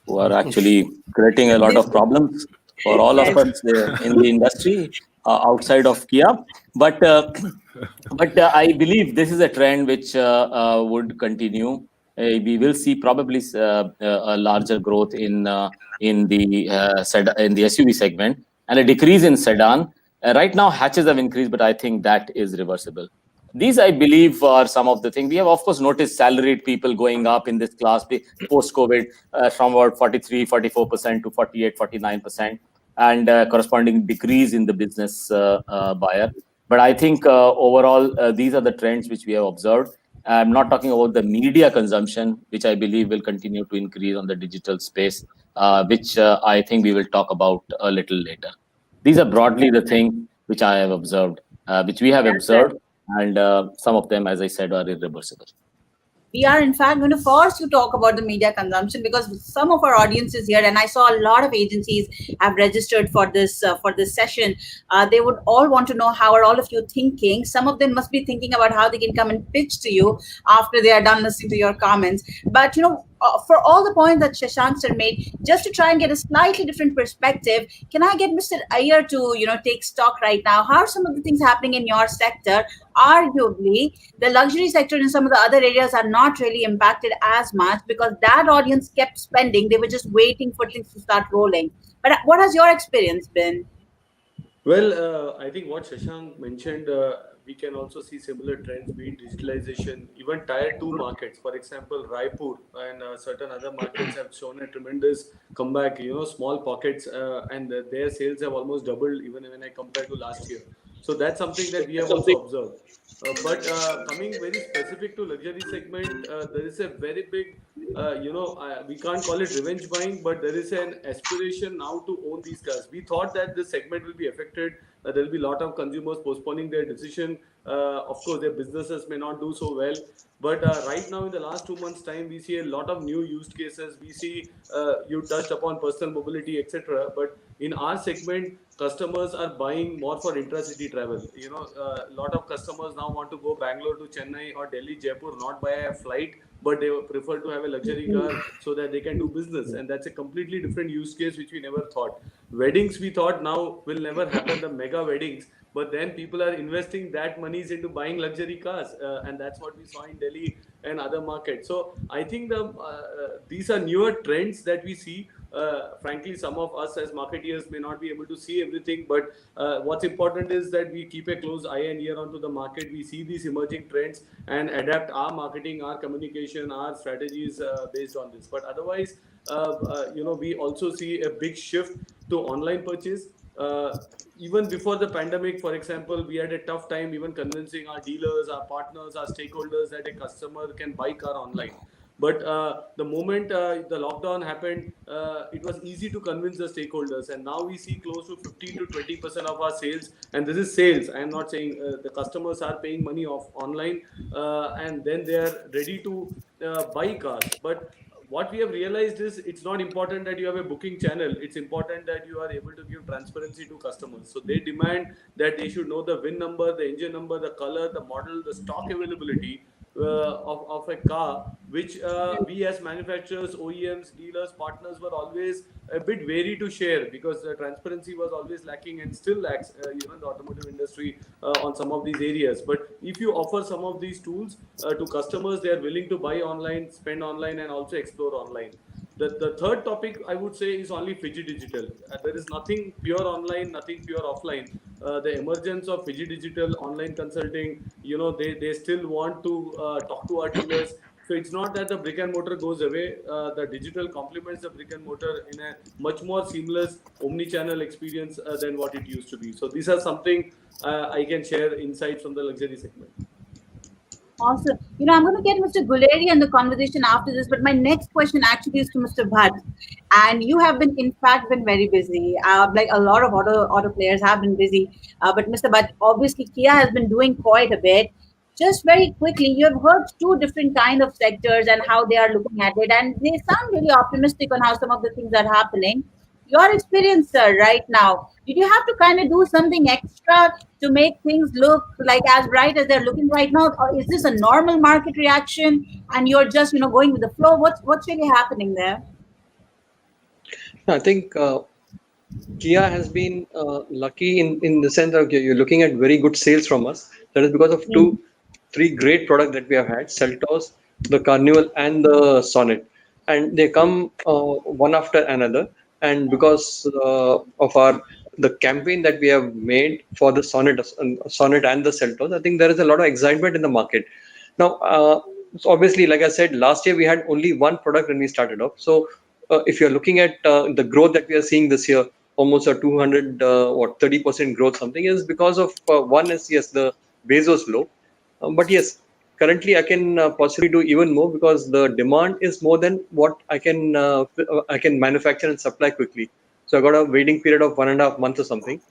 who are actually creating a lot of problems for all of Yes. us in the industry outside of Kia. But I believe this is a trend which would continue. We will see probably a larger growth in the SUV segment and a decrease in sedan. Right now, hatches have increased, but I think that is reversible. These, I believe, are some of the things. We have, of course, noticed salaried people going up in this class post-COVID from about 43, 44% to 48, 49%, and corresponding decrease in the business buyer. But I think overall, these are the trends which we have observed. I'm not talking about the media consumption, which I believe will continue to increase on the digital space, which I think we will talk about a little later. These are broadly the things which I have observed, which we have Well said. observed, and some of them, as I said, are irreversible. We are in fact going to force you to talk about the media consumption because some of our audiences here, and I saw a lot of agencies have registered for this session. They would all want to know how are all of you thinking. Some of them must be thinking about how they can come and pitch to you after they are done listening to your comments. But for all the points that Shashank sir made, just to try and get a slightly different perspective, can I get Mr. Iyer to take stock right now? How are some of the things happening in your sector? Arguably, the luxury sector in some of the other areas are not really impacted as much because that audience kept spending. They were just waiting for things to start rolling. But what has your experience been? Well, I think what Shashank mentioned, we can also see similar trends, be it digitalization, even tier two markets. For example, Raipur and certain other markets have shown a tremendous comeback. Small pockets, and their sales have almost doubled even when I compare to last year. So that's something that we have also observed. But coming very specific to luxury segment, there is a very big, we can't call it revenge buying, but there is an aspiration now to own these cars. We thought that this segment will be affected. There will be a lot of consumers postponing their decision. Of course, their businesses may not do so well. But right now, in the last 2 months' time, we see a lot of new use cases. We see you touched upon personal mobility, etc. But in our segment, customers are buying more for intra-city travel. A lot of customers now want to go Bangalore to Chennai or Delhi, Jaipur, not by a flight, but they prefer to have a luxury car so that they can do business. And that's a completely different use case which we never thought. Weddings, we thought now will never happen, the mega weddings. But then people are investing that monies into buying luxury cars, and that's what we saw in Delhi and other markets. So I think these are newer trends that we see. Frankly, some of us as marketeers may not be able to see everything, but what's important is that we keep a close eye and ear onto the market. We see these emerging trends and adapt our marketing, our communication, our strategies based on this. But otherwise, we also see a big shift to online purchase. Even before the pandemic, for example, we had a tough time even convincing our dealers, our partners, our stakeholders that a customer can buy car online. But the moment the lockdown happened, it was easy to convince the stakeholders. And now we see close to 15 to 20% of our sales. And this is sales. I am not saying the customers are paying money off online and then they are ready to buy cars. But what we have realized is it's not important that you have a booking channel. It's important that you are able to give transparency to customers. So they demand that they should know the VIN number, the engine number, the color, the model, the stock availability. of a car, which we as manufacturers, OEMs, dealers, partners were always a bit wary to share, because transparency was always lacking and still lacks, in the automotive industry on some of these areas. But if you offer some of these tools to customers, they are willing to buy online, spend online, and also explore online. The third topic I would say is only Fiji Digital. There is nothing pure online, nothing pure offline. The emergence of Fiji Digital online consulting, they still want to talk to our dealers. So it's not that the brick and mortar goes away. The digital complements the brick and mortar in a much more seamless omni-channel experience than what it used to be. So these are something I can share insights from the luxury segment. Awesome. I'm going to get Mr. Guleri in the conversation after this, but my next question actually is to Mr. Bhatt. And you have been, in fact, been very busy. Like a lot of auto players have been busy. But Mr. Bhatt, obviously, Kia has been doing quite a bit. Just very quickly, you have heard two different kind of sectors and how they are looking at it, and they sound really optimistic on how some of the things are happening. Your experience, sir, right now, did you have to kind of do something extra to make things look like as bright as they're looking right now, or is this a normal market reaction and you're just going with the flow? What's really happening there? I think Kia has been lucky in the sense that okay, you're looking at very good sales from us. That is because of three great products that we have had: Seltos, the Carnival, and the Sonnet, and they come one after another. And because of the campaign that we have made for the Sonnet and the Seltos, I think there is a lot of excitement in the market. Now, so obviously, like I said, last year we had only one product when we started off. So if you're looking at the growth that we are seeing this year, almost a 200 or 30% growth, something is because of one is yes, the base was low, but yes, currently I can possibly do even more because the demand is more than what I can manufacture and supply quickly. So I got a waiting period of 1.5 months or something.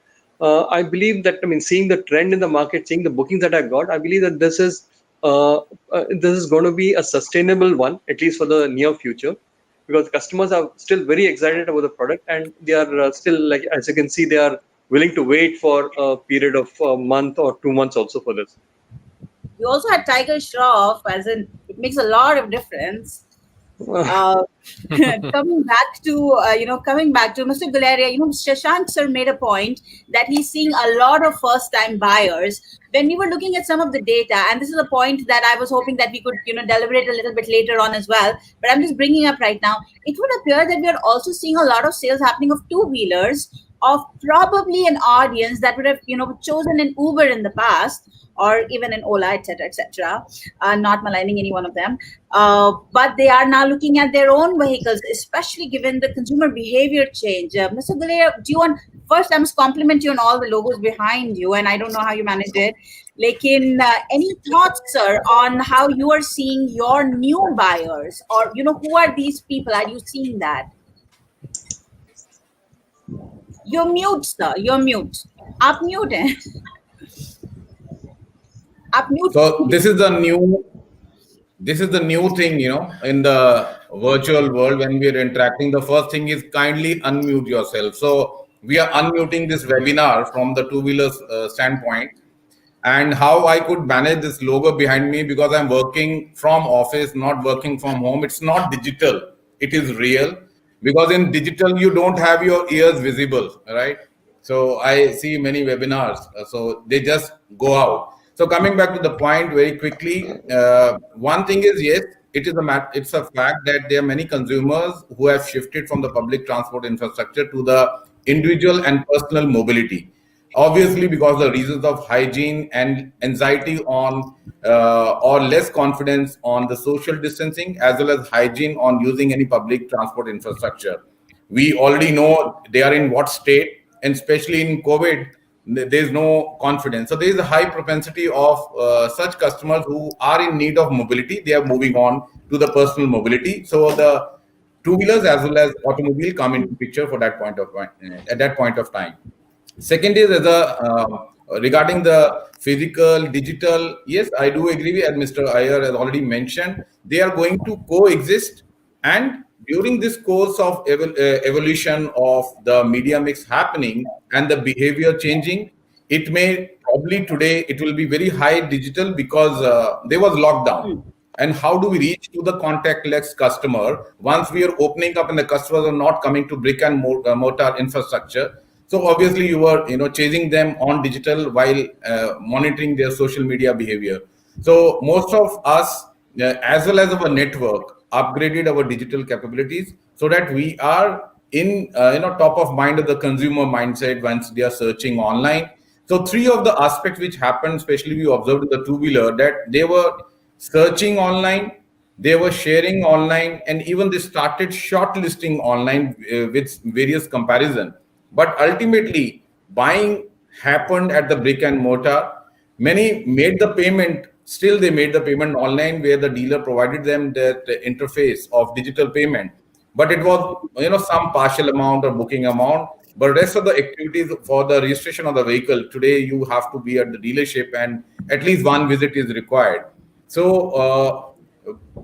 I believe that, I mean, seeing the trend in the market, seeing the bookings that I got, I believe that this is going to be a sustainable one, at least for the near future, because customers are still very excited about the product, and they are still, like as you can see, they are willing to wait for a period of a month or 2 months also for this. You also had Tiger Shroff, as in it makes a lot of difference. Uh, coming back to Mr. Galeria, Shashank sir made a point that he's seeing a lot of first-time buyers. When we were looking at some of the data, and this is a point that I was hoping that we could, deliberate a little bit later on as well, but I'm just bringing up right now. It would appear that we are also seeing a lot of sales happening of two-wheelers of probably an audience that would have, chosen an Uber in the past, or even an Ola, etc., etc. Not maligning any one of them, but they are now looking at their own vehicles, especially given the consumer behavior change. Mr. Galea, do you want first? I must compliment you on all the logos behind you, and I don't know how you managed it. Any thoughts, sir, on how you are seeing your new buyers, or who are these people? Are you seeing that? You're mute, sir. You're mute. Up mute. Up mute. So this is the new thing, in the virtual world when we are interacting. The first thing is kindly unmute yourself. So we are unmuting this webinar from the two-wheelers standpoint, and how I could manage this logo behind me, because I'm working from office, not working from home. It's not digital, it is real, because in digital you don't have your ears visible, right? So I see many webinars, so they just go out. So coming back to the point very quickly, one thing is, yes, it's a fact that there are many consumers who have shifted from the public transport infrastructure to the individual and personal mobility. Obviously, because the reasons of hygiene and anxiety on or less confidence on the social distancing, as well as hygiene on using any public transport infrastructure. We already know they are in what state, and especially in COVID, there is no confidence. So there is a high propensity of such customers who are in need of mobility. They are moving on to the personal mobility. So the two-wheelers as well as automobile come into picture for that at that point of time. Second is regarding the physical, digital. Yes, I do agree with, as Mr. Iyer has already mentioned, they are going to coexist. And during this course of evolution of the media mix happening and the behavior changing, it may probably today it will be very high digital because there was lockdown. And how do we reach to the contactless customer once we are opening up and the customers are not coming to brick and mortar infrastructure? So obviously you are chasing them on digital while monitoring their social media behavior. So most of us, as well as our network, upgraded our digital capabilities so that we are in top of mind of the consumer mindset once they are searching online. So three of the aspects which happened, especially we observed in the two-wheeler, that they were searching online, they were sharing online, and even they started shortlisting online with various comparison. But ultimately, buying happened at the brick and mortar. Many made the payment, still they made the payment online where the dealer provided them that interface of digital payment. But it was, some partial amount or booking amount. But rest of the activities for the registration of the vehicle, today you have to be at the dealership and at least one visit is required. So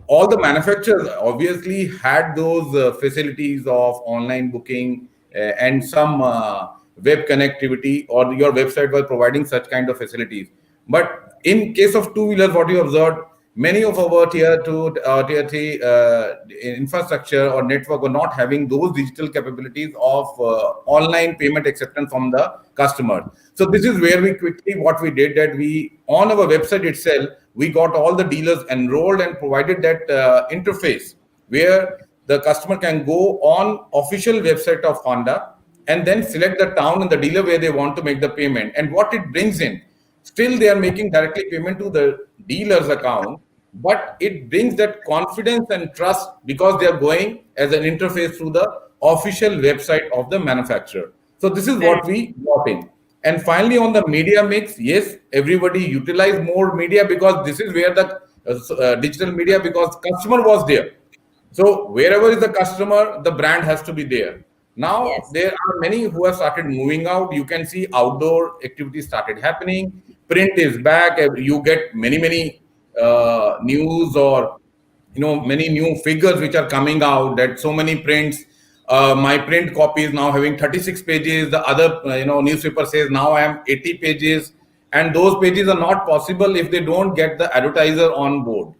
all the manufacturers obviously had those facilities of online booking and some web connectivity, or your website was providing such kind of facilities. But in case of two-wheelers, what you observed, many of our tier 2, tier 3 infrastructure or network were not having those digital capabilities of online payment acceptance from the customer. So this is where we quickly, what we did, that we, on our website itself, we got all the dealers enrolled and provided that interface where the customer can go on official website of Honda and then select the town and the dealer where they want to make the payment. And what it brings in, still they are making directly payment to the dealer's account, but it brings that confidence and trust because they are going as an interface through the official website of the manufacturer. So this is what we got in. And finally, on the media mix, yes, everybody utilize more media because this is where the digital media, because customer was there. So wherever is the customer, the brand has to be there. Now there are many who have started moving out. You can see outdoor activities started happening. Print is back. You get many news or many new figures which are coming out, that so many prints. My print copy is now having 36 pages. The other newspaper says now I am 80 pages, and those pages are not possible if they don't get the advertiser on board.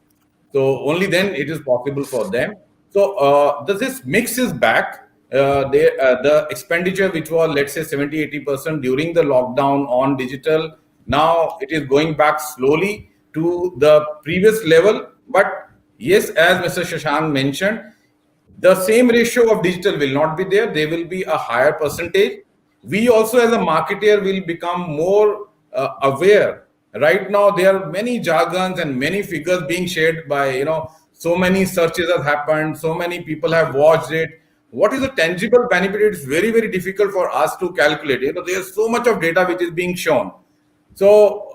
So only then it is possible for them. So this mix is back. The expenditure which was, let's say, 70-80% during the lockdown on digital, now it is going back slowly to the previous level. But yes, as Mr. Shashank mentioned, the same ratio of digital will not be there. There will be a higher percentage. We also, as a marketer, will become more aware. Right now, there are many jargons and many figures being shared by, so many searches have happened, so many people have watched it. What is the tangible benefit? It's very, very difficult for us to calculate. There's so much of data which is being shown. So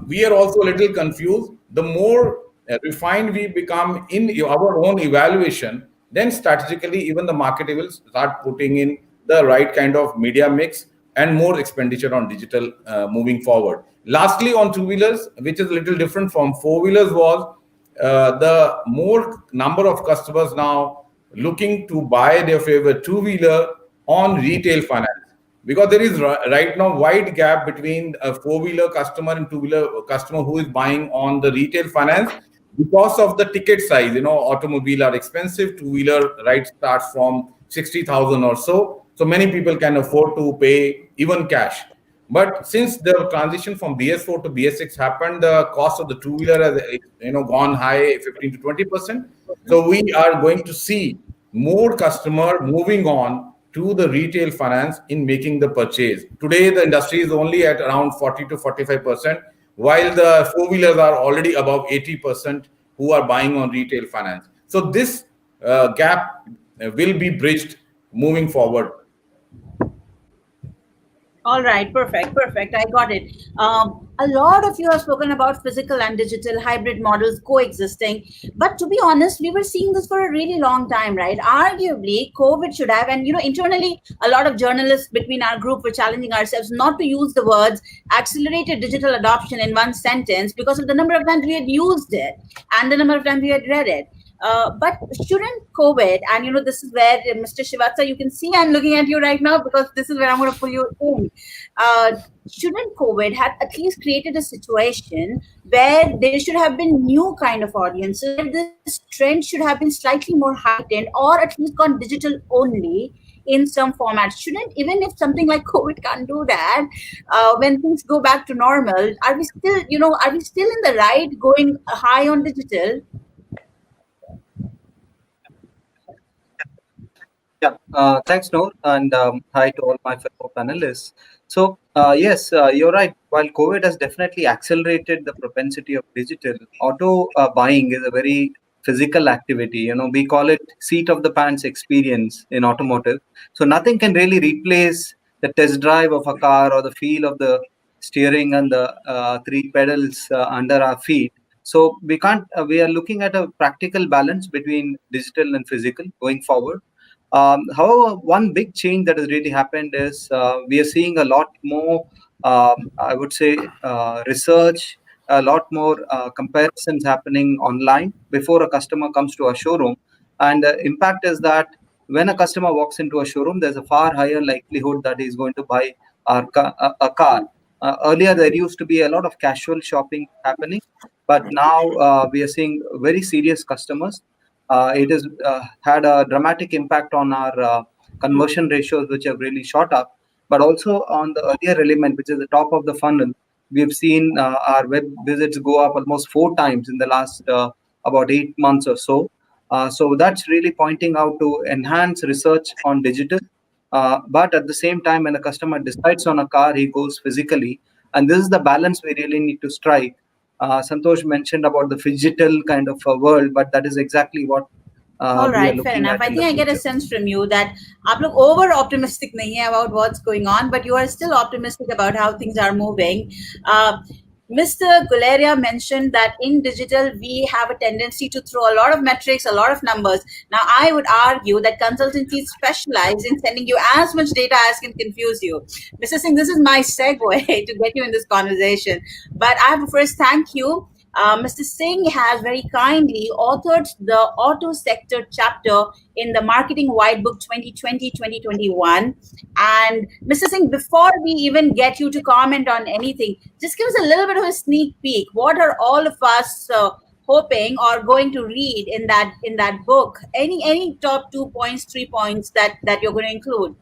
we are also a little confused. The more refined we become in our own evaluation, then strategically even the marketer will start putting in the right kind of media mix and more expenditure on digital moving forward. Lastly, on two-wheelers, which is a little different from four-wheelers, was the more number of customers now looking to buy their favorite two-wheeler on retail finance. Because there is right now wide gap between a four-wheeler customer and two-wheeler customer who is buying on the retail finance because of the ticket size. Automobile are expensive. Two-wheeler starts from 60,000 or so. So many people can afford to pay even cash. But since the transition from BS4 to BS6 happened, the cost of the two-wheeler has gone high 15 to 20%. So we are going to see more customer moving on to the retail finance in making the purchase. Today, the industry is only at around 40 to 45%, while the four-wheelers are already above 80% who are buying on retail finance. So this gap will be bridged moving forward. All right, perfect. I got it. A lot of you have spoken about physical and digital hybrid models coexisting. But to be honest, we were seeing this for a really long time, right? Arguably, COVID should have, and internally, a lot of journalists between our group were challenging ourselves not to use the words accelerated digital adoption in one sentence because of the number of times we had used it and the number of times we had read it. But shouldn't COVID, and this is where Mr. Shivatsa, you can see I'm looking at you right now because this is where I'm going to pull you in. Uh, shouldn't COVID have at least created a situation where there should have been new kind of audiences, where this trend should have been slightly more heightened, or at least gone digital only in some formats? Shouldn't, even if something like COVID can't do that, when things go back to normal, are we still in the right going high on digital? Yeah, thanks, Noor, and hi to all my fellow panelists. So, yes, you're right. While COVID has definitely accelerated the propensity of digital, auto buying is a very physical activity. We call it seat of the pants experience in automotive. So, nothing can really replace the test drive of a car or the feel of the steering and the three pedals under our feet. So, we can't, we are looking at a practical balance between digital and physical going forward. However, one big change that has really happened is we are seeing a lot more, I would say, research, a lot more comparisons happening online before a customer comes to a showroom. And the impact is that when a customer walks into a showroom, there's a far higher likelihood that he's going to buy a car. Earlier, there used to be a lot of casual shopping happening, but now we are seeing very serious customers. It has had a dramatic impact on our conversion ratios, which have really shot up, but also on the earlier element, which is the top of the funnel. We've seen our web visits go up almost 4 times in the last about 8 months or so. So that's really pointing out to enhance research on digital. But at the same time, when a customer decides on a car, he goes physically. And this is the balance we really need to strike. Santosh mentioned about the phygital kind of a world, but that is exactly what All we are right, fair looking enough. at I in the think I get a future. sense from you that आप लोग over optimistic नहीं है about what's going on, but you are still optimistic about how things are moving. Uh, Mr. Guleria mentioned that in digital we have a tendency to throw a lot of metrics, a lot of numbers. Now, I would argue that consultancies specialize in sending you as much data as can confuse you. Mr. Singh, this is my segue to get you in this conversation. But I have to first thank you. Mr. Singh has very kindly authored the auto sector chapter in the Marketing White Book 2020-2021. And Mr. Singh, before we even get you to comment on anything, just give us a little bit of a sneak peek. What are all of us hoping or going to read in that book? Any top 2 points, 3 points that you're going to include?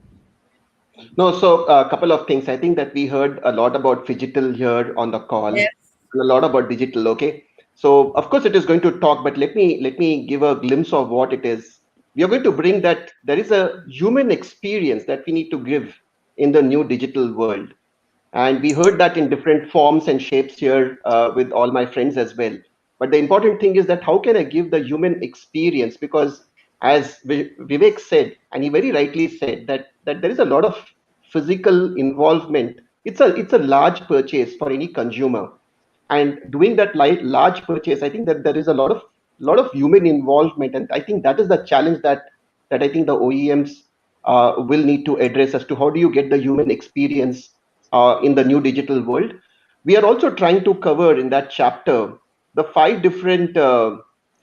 No, so a couple of things. I think that we heard a lot about phygital here on the call, Yes. and a lot about digital. Okay, so of course it is going to talk, but let me give a glimpse of what it is. We are going to bring that there is a human experience that we need to give in the new digital world, and we heard that in different forms and shapes here with all my friends as well. But the important thing is that how can I give the human experience? Because as Vivek said, and he very rightly said that there is a lot of physical involvement. It's a large purchase for any consumer, and doing that large purchase, I think that there is a lot of human involvement, and I think that is the challenge that I think the OEMs will need to address as to how do you get the human experience in the new digital world. We are also trying to cover in that chapter the five different,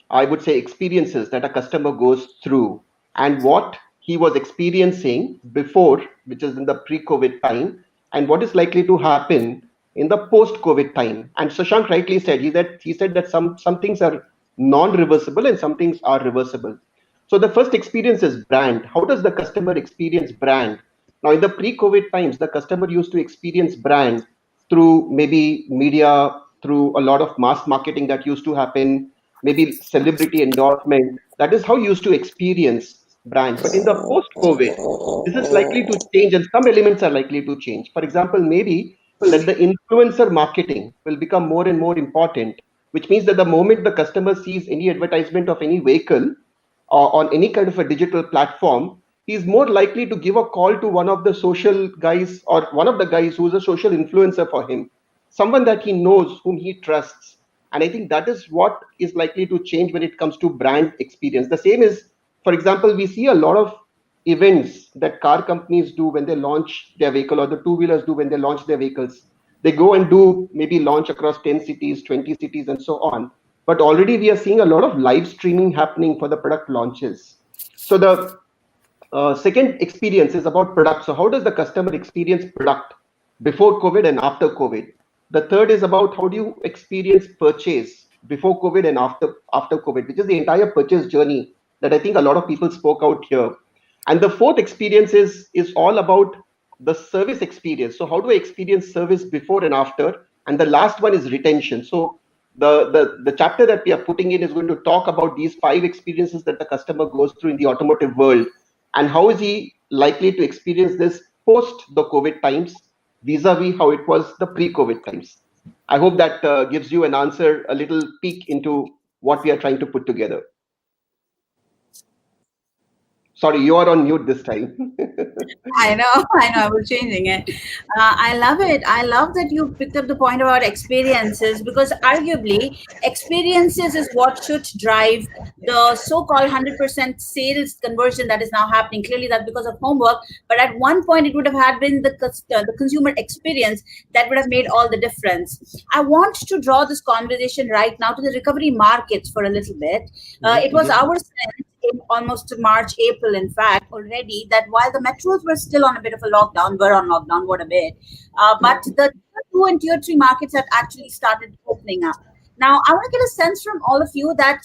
I would say, experiences that a customer goes through and what he was experiencing before, which is in the pre-COVID time, and what is likely to happen in the post-COVID time. And Shashank rightly said he said that some things are non-reversible and some things are reversible. So the first experience is brand. How does the customer experience brand? Now, in the pre-COVID times, the customer used to experience brand through maybe media, through a lot of mass marketing that used to happen, maybe celebrity endorsement. That is how you used to experience brand. But in the post-COVID, this is likely to change, and some elements are likely to change. For example, maybe that the influencer marketing will become more and more important, which means that the moment the customer sees any advertisement of any vehicle on any kind of a digital platform, he's more likely to give a call to one of the social guys or one of the guys who's a social influencer for him, someone that he knows, whom he trusts. And I think that is what is likely to change when it comes to brand experience. The same is, for example, we see a lot of events that car companies do when they launch their vehicle, or the two-wheelers do when they launch their vehicles. They go and do maybe launch across 10 cities, 20 cities, and so on. but already we are seeing a lot of live streaming happening for the product launches. So the second experience is about product. So how does the customer experience product before COVID and after COVID? The third is about how do you experience purchase before COVID and after COVID, which is the entire purchase journey that I think a lot of people spoke out here. And the fourth experience is all about the service experience. So how do I experience service before and after? And the last one is retention. So the chapter that we are putting in is going to talk about these 5 experiences that the customer goes through in the automotive world, and how is he likely to experience this post the COVID times vis-a-vis how it was the pre-COVID times. I hope that gives you an answer, a little peek into what we are trying to put together. Sorry, you are on mute this time. I know, I was changing it. I love it. I love that you picked up the point about experiences, because arguably experiences is what should drive the so-called 100% sales conversion that is now happening. Clearly that's because of homework, but at one point it would have had been the consumer experience that would have made all the difference. I want to draw this conversation right now to the recovery markets for a little bit. It was our sense in almost March, April, in fact, already, that while the metros were still on a bit of a lockdown, what a bit, but the tier 2 and tier 3 markets have actually started opening up. Now, I want to get a sense from all of you that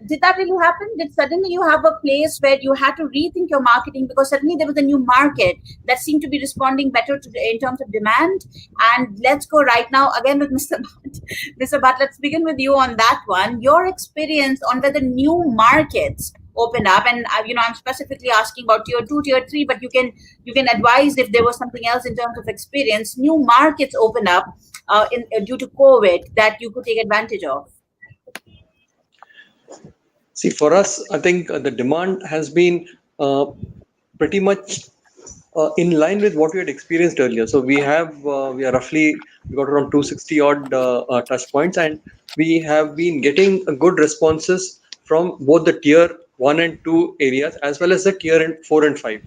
did that really happen? Did suddenly you have a place where you had to rethink your marketing because suddenly there was a new market that seemed to be responding better to in terms of demand? And let's go right now again with Mr. Bhatt. Mr. Bhatt, let's begin with you on that one. Your experience on whether new markets open up, and I'm specifically asking about tier 2, tier 3, but you can advise if there was something else in terms of experience. New markets open up due to COVID that you could take advantage of. See, for us, I think the demand has been pretty much in line with what we had experienced earlier. So we are roughly, we got around 260 odd touch points, and we have been getting good responses from both the tier 1 and 2 areas as well as the tier 4 and 5.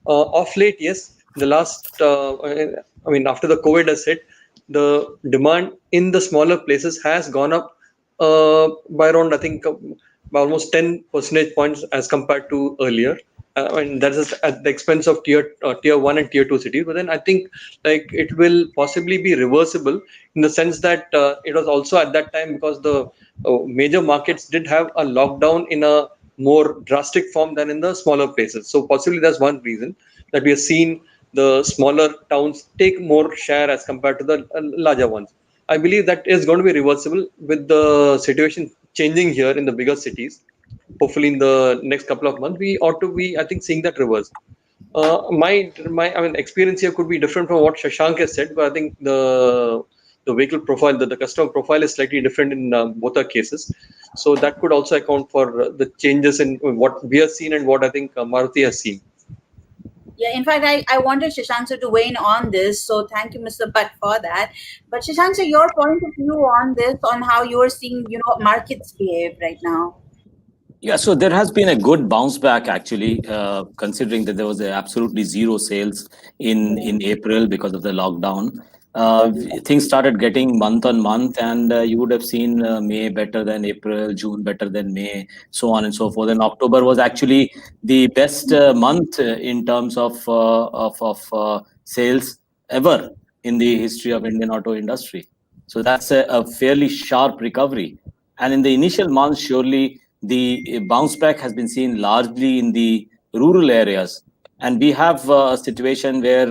Of late, yes, the last, after the COVID has hit, the demand in the smaller places has gone up by around, I think, by almost 10 percentage points as compared to earlier. And that is at the expense of tier 1 and tier 2 cities. But then I think like it will possibly be reversible in the sense that it was also at that time because the major markets did have a lockdown in a more drastic form than in the smaller places. So possibly that's one reason that we have seen the smaller towns take more share as compared to the larger ones. I believe that is going to be reversible with the situation changing here in the bigger cities. Hopefully in the next couple of months, we ought to be, I think, seeing that reverse. My experience here could be different from what Shashank has said, but I think the vehicle profile, the customer profile is slightly different in both our cases. So that could also account for the changes in what we have seen and what I think Maruti has seen. Yeah, in fact, I wanted Shashank sir to weigh in on this. So thank you, Mr. Bhatt, for that. But Shashank sir, your point of view on this, on how you're seeing, markets behave right now. Yeah, so there has been a good bounce back actually, considering that there was absolutely zero sales in April because of the lockdown. Things started getting month on month, and you would have seen May better than April, June better than May, so on and so forth. And October was actually the best month in terms of sales ever in the history of Indian auto industry. So that's a fairly sharp recovery. And in the initial months, surely the bounce back has been seen largely in the rural areas. And we have a situation where,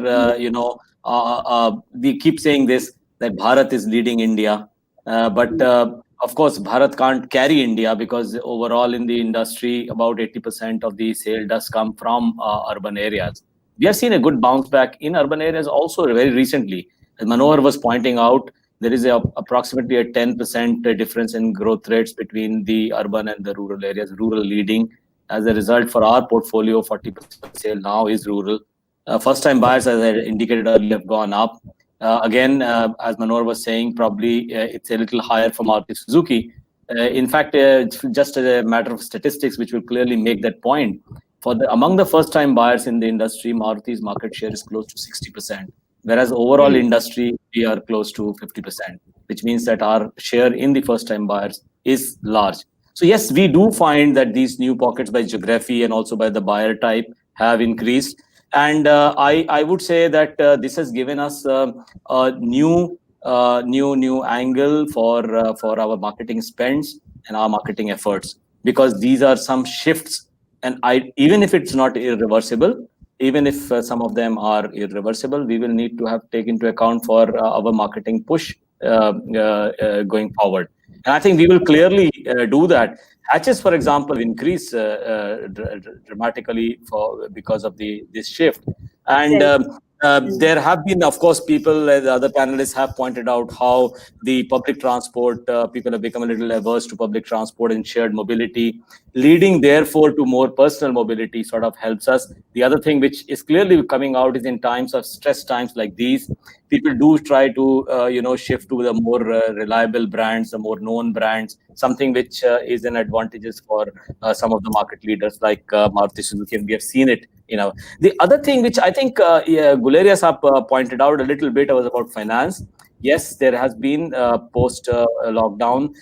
we keep saying this, that Bharat is leading India. But of course, Bharat can't carry India because overall in the industry, about 80% of the sale does come from urban areas. We have seen a good bounce back in urban areas also very recently. As Manohar was pointing out, there is approximately a 10% difference in growth rates between the urban and the rural areas, rural leading. As a result, for our portfolio, 40% of sale now is rural. First-time buyers, as I indicated earlier, have gone up. Again, as Manohar was saying, probably it's a little higher for Maruti Suzuki. In fact, just a matter of statistics, which will clearly make that point. Among the first-time buyers in the industry, Maruti's market share is close to 60%. Whereas overall industry, we are close to 50%, which means that our share in the first-time buyers is large. So yes, we do find that these new pockets by geography and also by the buyer type have increased. And I would say that this has given us a new angle for our marketing spends and our marketing efforts, because these are some shifts. And even if it's not irreversible, even if some of them are irreversible, we will need to have take into account for our marketing push going forward. And I think we will clearly do that. Hatches, for example, increase dramatically because of this shift. And Right. there have been, of course, people, the other panelists have pointed out how the public transport, people have become a little averse to public transport and shared mobility, leading therefore to more personal mobility sort of helps us. The other thing which is clearly coming out is in times of stress times like these, people do try to shift to the more reliable brands, the more known brands, something which is an advantageous for some of the market leaders like Maruti Suzuki, and we have seen it. The other thing which I think Guleria Saab pointed out a little bit was about finance. Yes, there has been post lockdown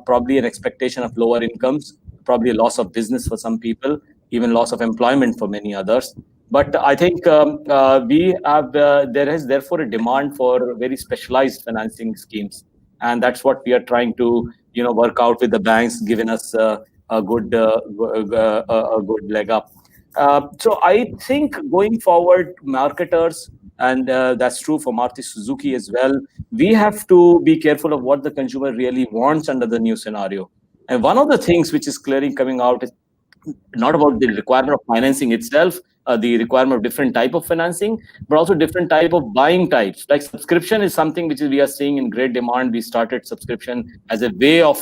probably an expectation of lower incomes, probably a loss of business for some people, even loss of employment for many others. But I think there is therefore a demand for very specialized financing schemes, and that's what we are trying to work out with the banks, giving us a good leg up. So I think going forward, marketers, and that's true for Maruti Suzuki as well, we have to be careful of what the consumer really wants under the new scenario. And one of the things which is clearly coming out is not about the requirement of financing itself, the requirement of different type of financing, but also different type of buying types. Like subscription is something which we are seeing in great demand. We started subscription as a way of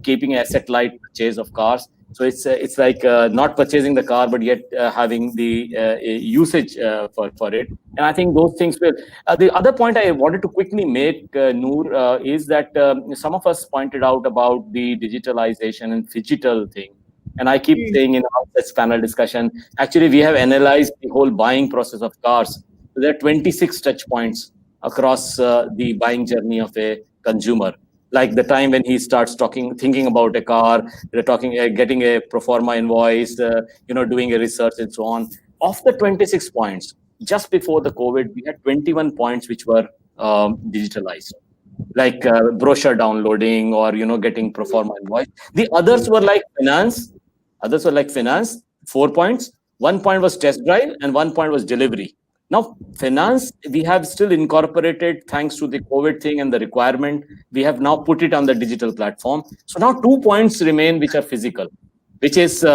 keeping asset light purchase of cars. So it's like not purchasing the car, but yet having the usage for it. And I think those things will. The other point I wanted to quickly make, Noor, is that some of us pointed out about the digitalization and digital thing. And I keep saying in our this panel discussion, actually, we have analyzed the whole buying process of cars. There are 26 touch points across the buying journey of a consumer. Like the time when he starts thinking about a car, they're getting a pro forma invoice, doing a research and so on. Of the 26 points, just before the COVID, we had 21 points which were digitalized, like brochure downloading or getting pro forma invoice. The others were like finance. Others were like finance. 4 points. 1 point was test drive, and 1 point was delivery. Now, finance, we have still incorporated, thanks to the COVID thing and the requirement, we have now put it on the digital platform. So now 2 points remain, which are physical, which is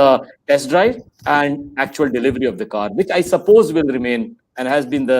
test drive and actual delivery of the car, which I suppose will remain and has been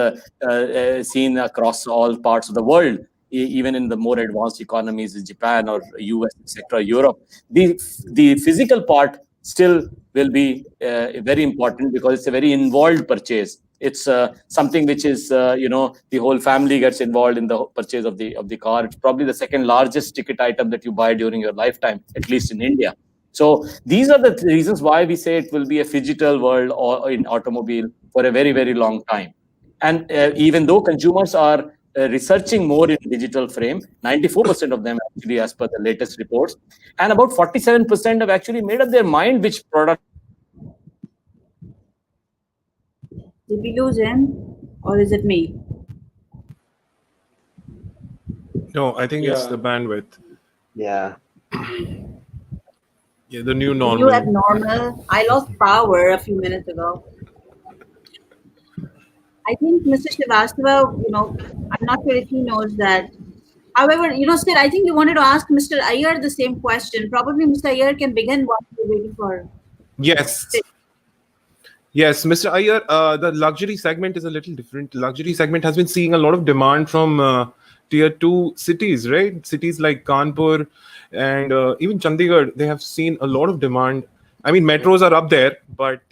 seen across all parts of the world, even in the more advanced economies, Japan or US, etc., Europe. The physical part still will be very important because it's a very involved purchase. It's something which is the whole family gets involved in the purchase of the car. It's probably the second largest ticket item that you buy during your lifetime, at least in India. So these are the reasons why we say it will be a phygital world or in automobile for a very, very long time. And even though consumers are researching more in digital frame, 94% of them actually, as per the latest reports, and about 47% have actually made up their mind which product. Did we lose him, or is it me? No, I think it's the bandwidth. Yeah. Yeah, the new You normal. abnormal. I lost power a few minutes ago. I think Mr. Srivastava, I'm not sure if he knows that. However, still, I think you wanted to ask Mr. Iyer the same question. Probably Mr. Iyer can begin while we're waiting for. Yes. Yes, Mr. Iyer, the luxury segment is a little different. Luxury segment has been seeing a lot of demand from tier 2 cities, right? Cities like Kanpur and even Chandigarh, they have seen a lot of demand. I mean, metros are up there, but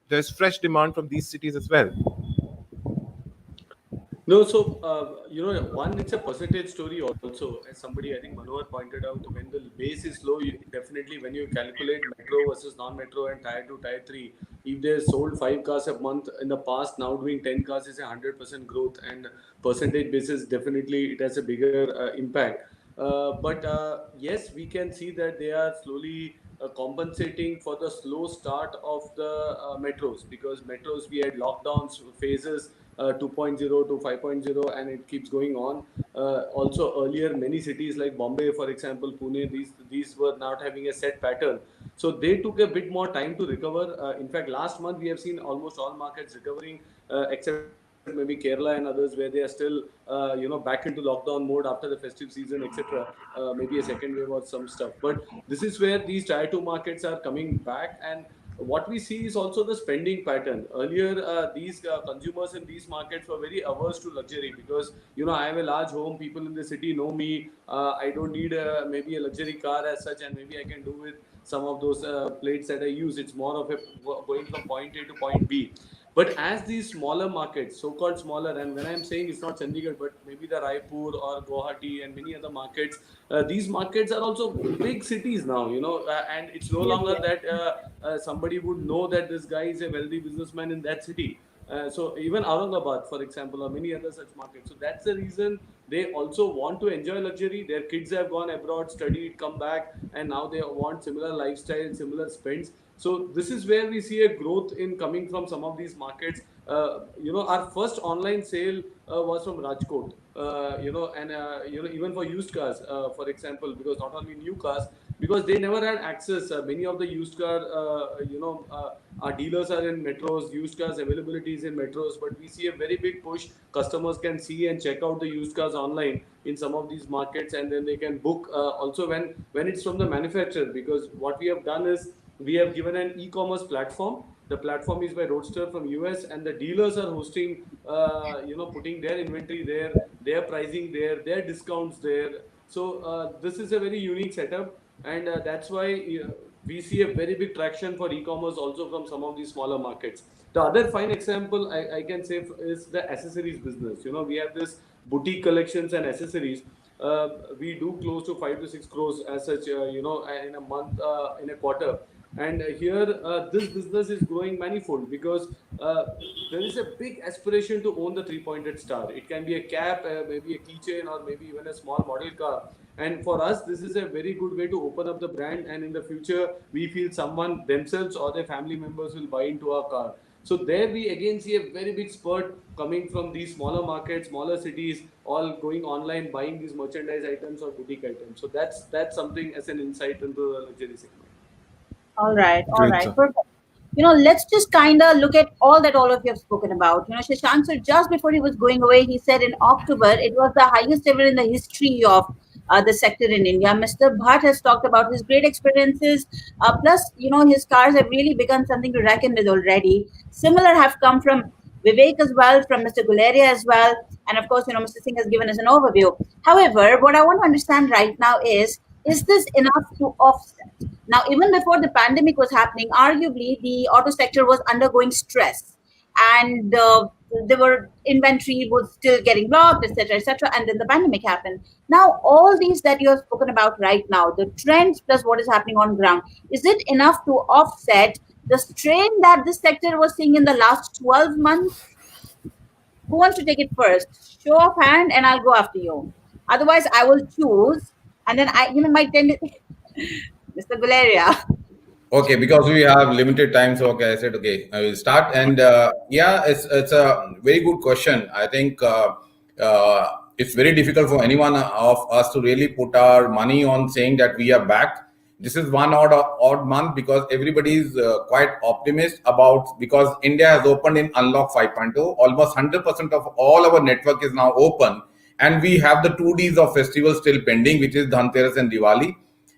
there's fresh demand from these cities as well. No, so one, it's a percentage story also. As somebody, I think Manohar pointed out, when the base is low, definitely when you calculate metro versus non-metro and tier 2, tier 3, if they sold 5 cars a month in the past, now doing 10 cars is 100% growth, and percentage basis, definitely it has a bigger impact. But yes, we can see that they are slowly compensating for the slow start of the metros, because metros we had lockdowns phases 2.0 to 5.0, and it keeps going on. Also earlier, many cities like Bombay, for example, Pune, these were not having a set pattern, so they took a bit more time to recover. In fact, last month we have seen almost all markets recovering, except maybe Kerala and others, where they are still back into lockdown mode after the festive season, etc. Maybe a second wave or some stuff. But this is where these tier 2 markets are coming back. And what we see is also the spending pattern. Earlier, these consumers in these markets were very averse to luxury, because I have a large home, people in the city know me, I don't need maybe a luxury car as such, and maybe I can do with some of those plates that I use. It's more of a going from point A to point B. But as these smaller markets, so-called smaller, and when I'm saying it's not Chandigarh, but maybe the Raipur or Guwahati and many other markets, these markets are also big cities now, and it's no Yes, longer yes. that somebody would know that this guy is a wealthy businessman in that city. So even Aurangabad, for example, or many other such markets. So that's the reason they also want to enjoy luxury. Their kids have gone abroad, studied, come back, and now they want similar lifestyle, similar spends. So this is where we see a growth in coming from some of these markets. Our first online sale was from Rajkot. And even for used cars, for example, because not only new cars, because they never had access. Many of the used car, our dealers are in metros. Used cars availability is in metros, but we see a very big push. Customers can see and check out the used cars online in some of these markets, and then they can book also when it's from the manufacturer. Because what we have done is we have given an e-commerce platform. The platform is by Roadster from US, and the dealers are hosting, putting their inventory there, their pricing there, their discounts there. So this is a very unique setup, and that's why we see a very big traction for e-commerce also from some of these smaller markets. The other fine example I can say is the accessories business. We have this boutique collections and accessories. We do close to 5 to 6 crores as such, in a month, in a quarter. And here, this business is growing manifold, because there is a big aspiration to own the three-pointed star. It can be a cap, maybe a keychain, or maybe even a small model car. And for us, this is a very good way to open up the brand. And in the future, we feel someone themselves or their family members will buy into our car. So there we again see a very big spurt coming from these smaller markets, smaller cities, all going online, buying these merchandise items or boutique items. So that's something as an insight into the luxury segment. All Great, right, sir. perfect. Let's just kind of look at all of you have spoken about. Shashank, sir, just before he was going away, he said in October it was the highest ever in the history of the sector in India. Mr. Bhatt has talked about his great experiences. Plus, his cars have really become something to reckon with already. Similar have come from Vivek as well, from Mr. Guleria as well. And of course, Mr. Singh has given us an overview. However, what I want to understand right now is this enough to offset? Now, even before the pandemic was happening, arguably the auto sector was undergoing stress, and there were inventory was still getting blocked, etc., and then the pandemic happened. Now, all these that you have spoken about right now, the trends plus what is happening on ground, is it enough to offset the strain that this sector was seeing in the last 12 months? Who wants to take it first? Show of hand, and I'll go after you. Otherwise, I will choose, and then might tend Mr. Galeria. Okay, because we have limited time, so okay, I said okay, I will start. And yeah, it's a very good question. I think it's very difficult for anyone of us to really put our money on saying that we are back. This is one odd month because everybody is quite optimist about, because India has opened in Unlock 5.0. Almost 100% of all our network is now open, and we have the 2 days of festival still pending, which is Dhanteras and Diwali,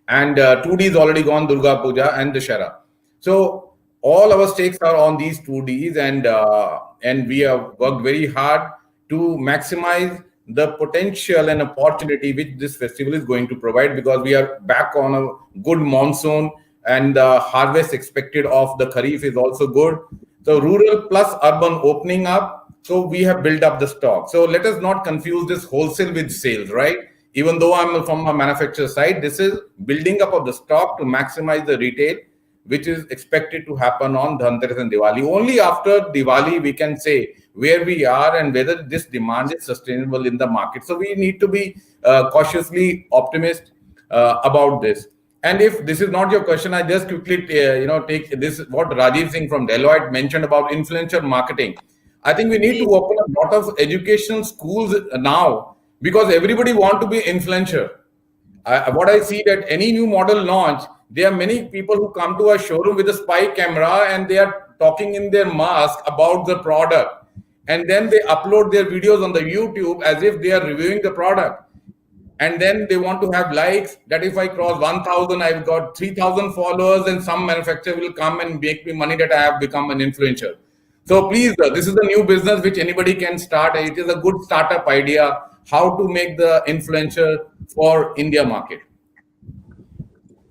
and 2 days already gone, Durga Puja and Dussehra. So all our stakes are on these 2 days, and we have worked very hard to maximize the potential and opportunity which this festival is going to provide, because we are back on a good monsoon, and the harvest expected of the Kharif is also good. So rural plus urban opening up, so we have built up the stock. So let us not confuse this wholesale with sales, right? Even though I'm from a manufacturer side, this is building up of the stock to maximize the retail. which is expected to happen on Dhanteras and Diwali. Only after Diwali we can say where we are and whether this demand is sustainable in the market. So we need to be cautiously optimistic about this. And if this is not your question, I just quickly take this, what Rajiv Singh from Deloitte mentioned about influencer marketing. I think we need to open a lot of educational schools now, because everybody want to be influencer. What I see that any new model launch, there are many people who come to a showroom with a spy camera and they are talking in their mask about the product, and then they upload their videos on the YouTube as if they are reviewing the product. And then they want to have likes, that if I cross 1,000, I've got 3,000 followers, and some manufacturer will come and make me money that I have become an influencer. So please, this is a new business which anybody can start. It is a good startup idea, how to make the influencer for India market.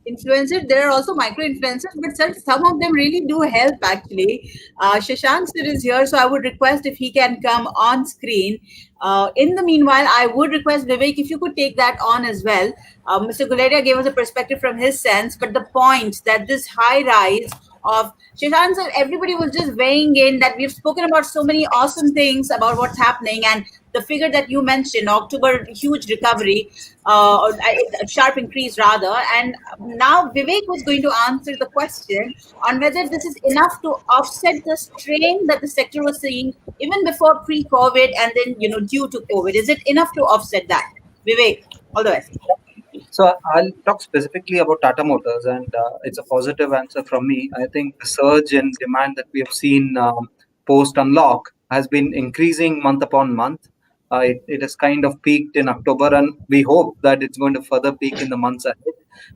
Influencers, there are also micro influencers, but sir, some of them really do help actually. Shashank sir is here, so I would request if he can come on screen. In the meanwhile, I would request Vivek if you could take that on as well. Mr. Guleria gave us a perspective from his sense, but the point that this high rise of Shashank sir, everybody was just weighing in that we've spoken about so many awesome things about what's happening, and the figure that you mentioned, October, huge recovery, or a sharp increase rather. And now Vivek was going to answer the question on whether this is enough to offset the strain that the sector was seeing even before pre-COVID and then, due to COVID. Is it enough to offset that? Vivek, all the best. So I'll talk specifically about Tata Motors, and it's a positive answer from me. I think the surge in demand that we have seen post unlock has been increasing month upon month. It has kind of peaked in October, and we hope that it's going to further peak in the months ahead.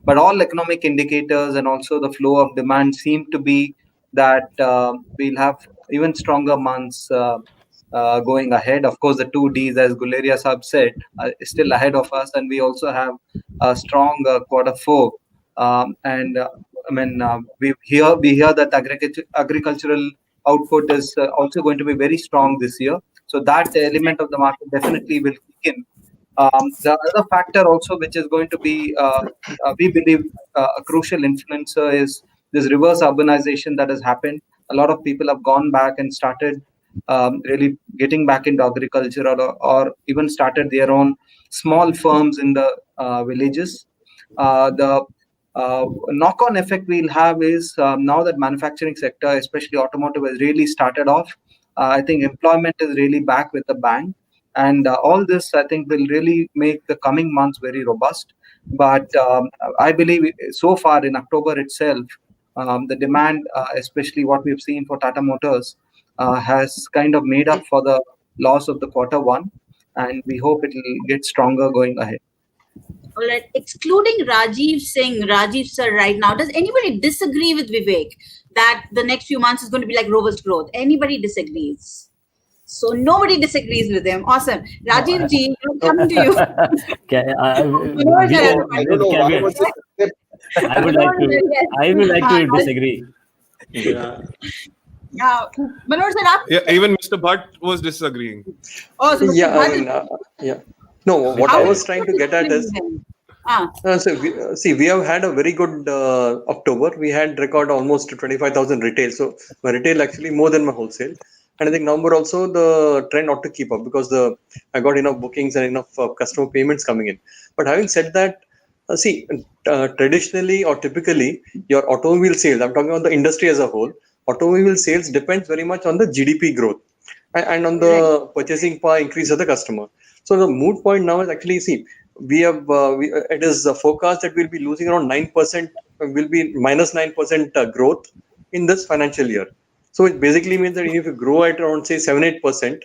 But all economic indicators and also the flow of demand seem to be that we'll have even stronger months going ahead. Of course, the 2Ds, as Guleria Saab said, is still ahead of us, and we also have a strong quarter four. We hear that agricultural output is also going to be very strong this year. So that element of the market definitely will kick in. The other factor also, which is going to be, we believe, a crucial influencer is this reverse urbanization that has happened. A lot of people have gone back and started really getting back into agriculture, or even started their own small firms in the villages. The knock-on effect we'll have is now that manufacturing sector, especially automotive, has really started off. I think employment is really back with a bang, and all this I think will really make the coming months very robust. But I believe so far in October itself, the demand, especially what we've seen for Tata Motors, has kind of made up for the loss of the quarter one, and we hope it will get stronger going ahead. All right. Excluding Rajiv sir right now, does anybody disagree with Vivek that the next few months is going to be like robust growth? Anybody disagrees? So nobody disagrees with him. Awesome. Rajiv ji, coming to you. I would like to disagree. Yeah. Manoj sir, Yeah, even Mr. Bhatt was disagreeing. Oh, so yeah. No, what I was trying to get at is, we have had a very good October. We had record almost 25,000 retail. So my retail actually more than my wholesale. And I think November also the trend ought to keep up, because I got enough bookings and enough customer payments coming in. But having said that, traditionally or typically your automobile sales, I'm talking about the industry as a whole, automobile sales depends very much on the GDP growth and on the purchasing power increase of the customer. So the moot point now is actually, it is a forecast that we'll be losing around 9%, will be minus 9% growth in this financial year. So it basically means that if you grow at around say 7-8%,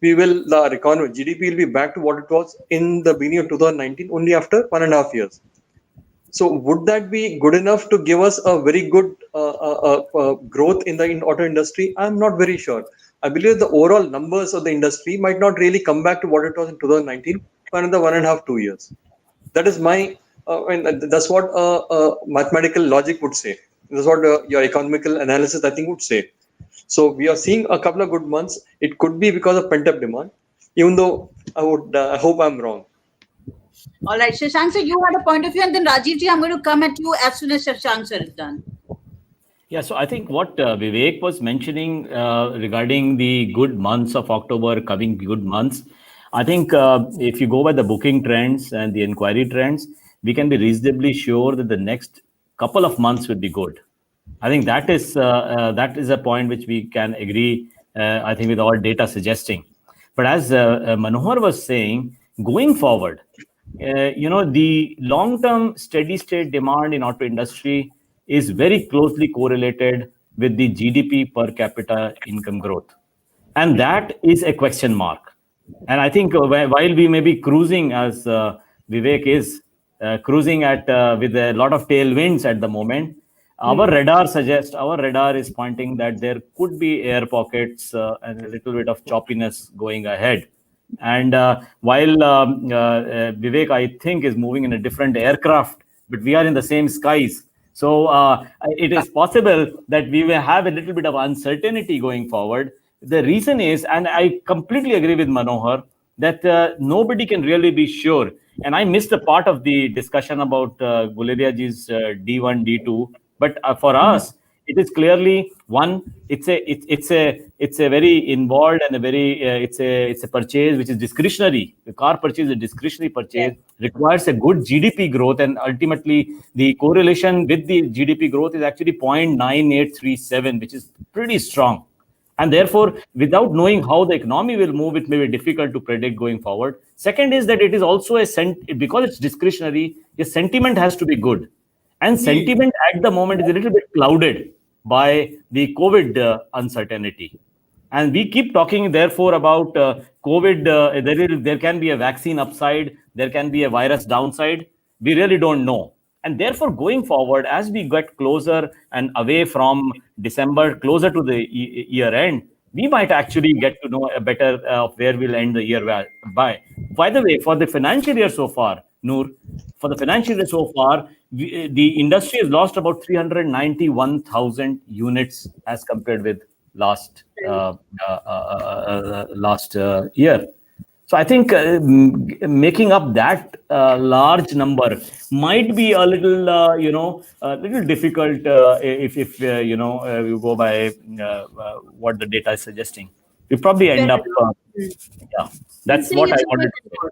the economy GDP will be back to what it was in the beginning of 2019, only after 1.5 years. So would that be good enough to give us a very good growth in the auto industry? I'm not very sure. I believe the overall numbers of the industry might not really come back to what it was in 2019 for another 1.5-2 years. That is my, that's what mathematical logic would say. That's what your economical analysis, I think, would say. So we are seeing a couple of good months. It could be because of pent-up demand, even though I hope I'm wrong. All right, Shashank sir, you had a point of view, and then Rajiv ji, I'm going to come at you as soon as Shashank sir is done. Yeah, so I think what Vivek was mentioning regarding the good months of October, coming good months, I think if you go by the booking trends and the inquiry trends, we can be reasonably sure that the next couple of months will be good. I think that is a point which we can agree. I think with all data suggesting, but as Manohar was saying, going forward, the long-term steady-state demand in auto industry is very closely correlated with the GDP per capita income growth, and that is a question mark. And I think while we may be cruising, as Vivek is cruising at with a lot of tailwinds at the moment, our radar is pointing that there could be air pockets and a little bit of choppiness going ahead. And while Vivek, I think, is moving in a different aircraft, but we are in the same skies. So it is possible that we will have a little bit of uncertainty going forward. The reason is, and I completely agree with Manohar, that nobody can really be sure. And I missed a part of the discussion about Guleria ji's D1, D2. But for us, it is clearly one. It's a very involved and a very it's a purchase which is discretionary. The car purchase is a discretionary purchase, requires a good GDP growth, and ultimately the correlation with the GDP growth is actually 0.9837, which is pretty strong. And therefore, without knowing how the economy will move, it may be difficult to predict going forward. Second is that it is also because it's discretionary, the sentiment has to be good. And sentiment at the moment is a little bit clouded by the COVID uncertainty. And we keep talking, therefore, about COVID. There can be a vaccine upside, there can be a virus downside. We really don't know. And therefore, going forward, as we get closer and away from December, closer to the year end, we might actually get to know a better of where we'll end the year by. By the way, for the financial year so far, Noor, for the financial year so far, the industry has lost about 391,000 units as compared with last year. So I think making up that large number might be a little, a little difficult if you go by what the data is suggesting. You probably end Fair up, enough. yeah. You're That's saying what I it's a wanted bit to say.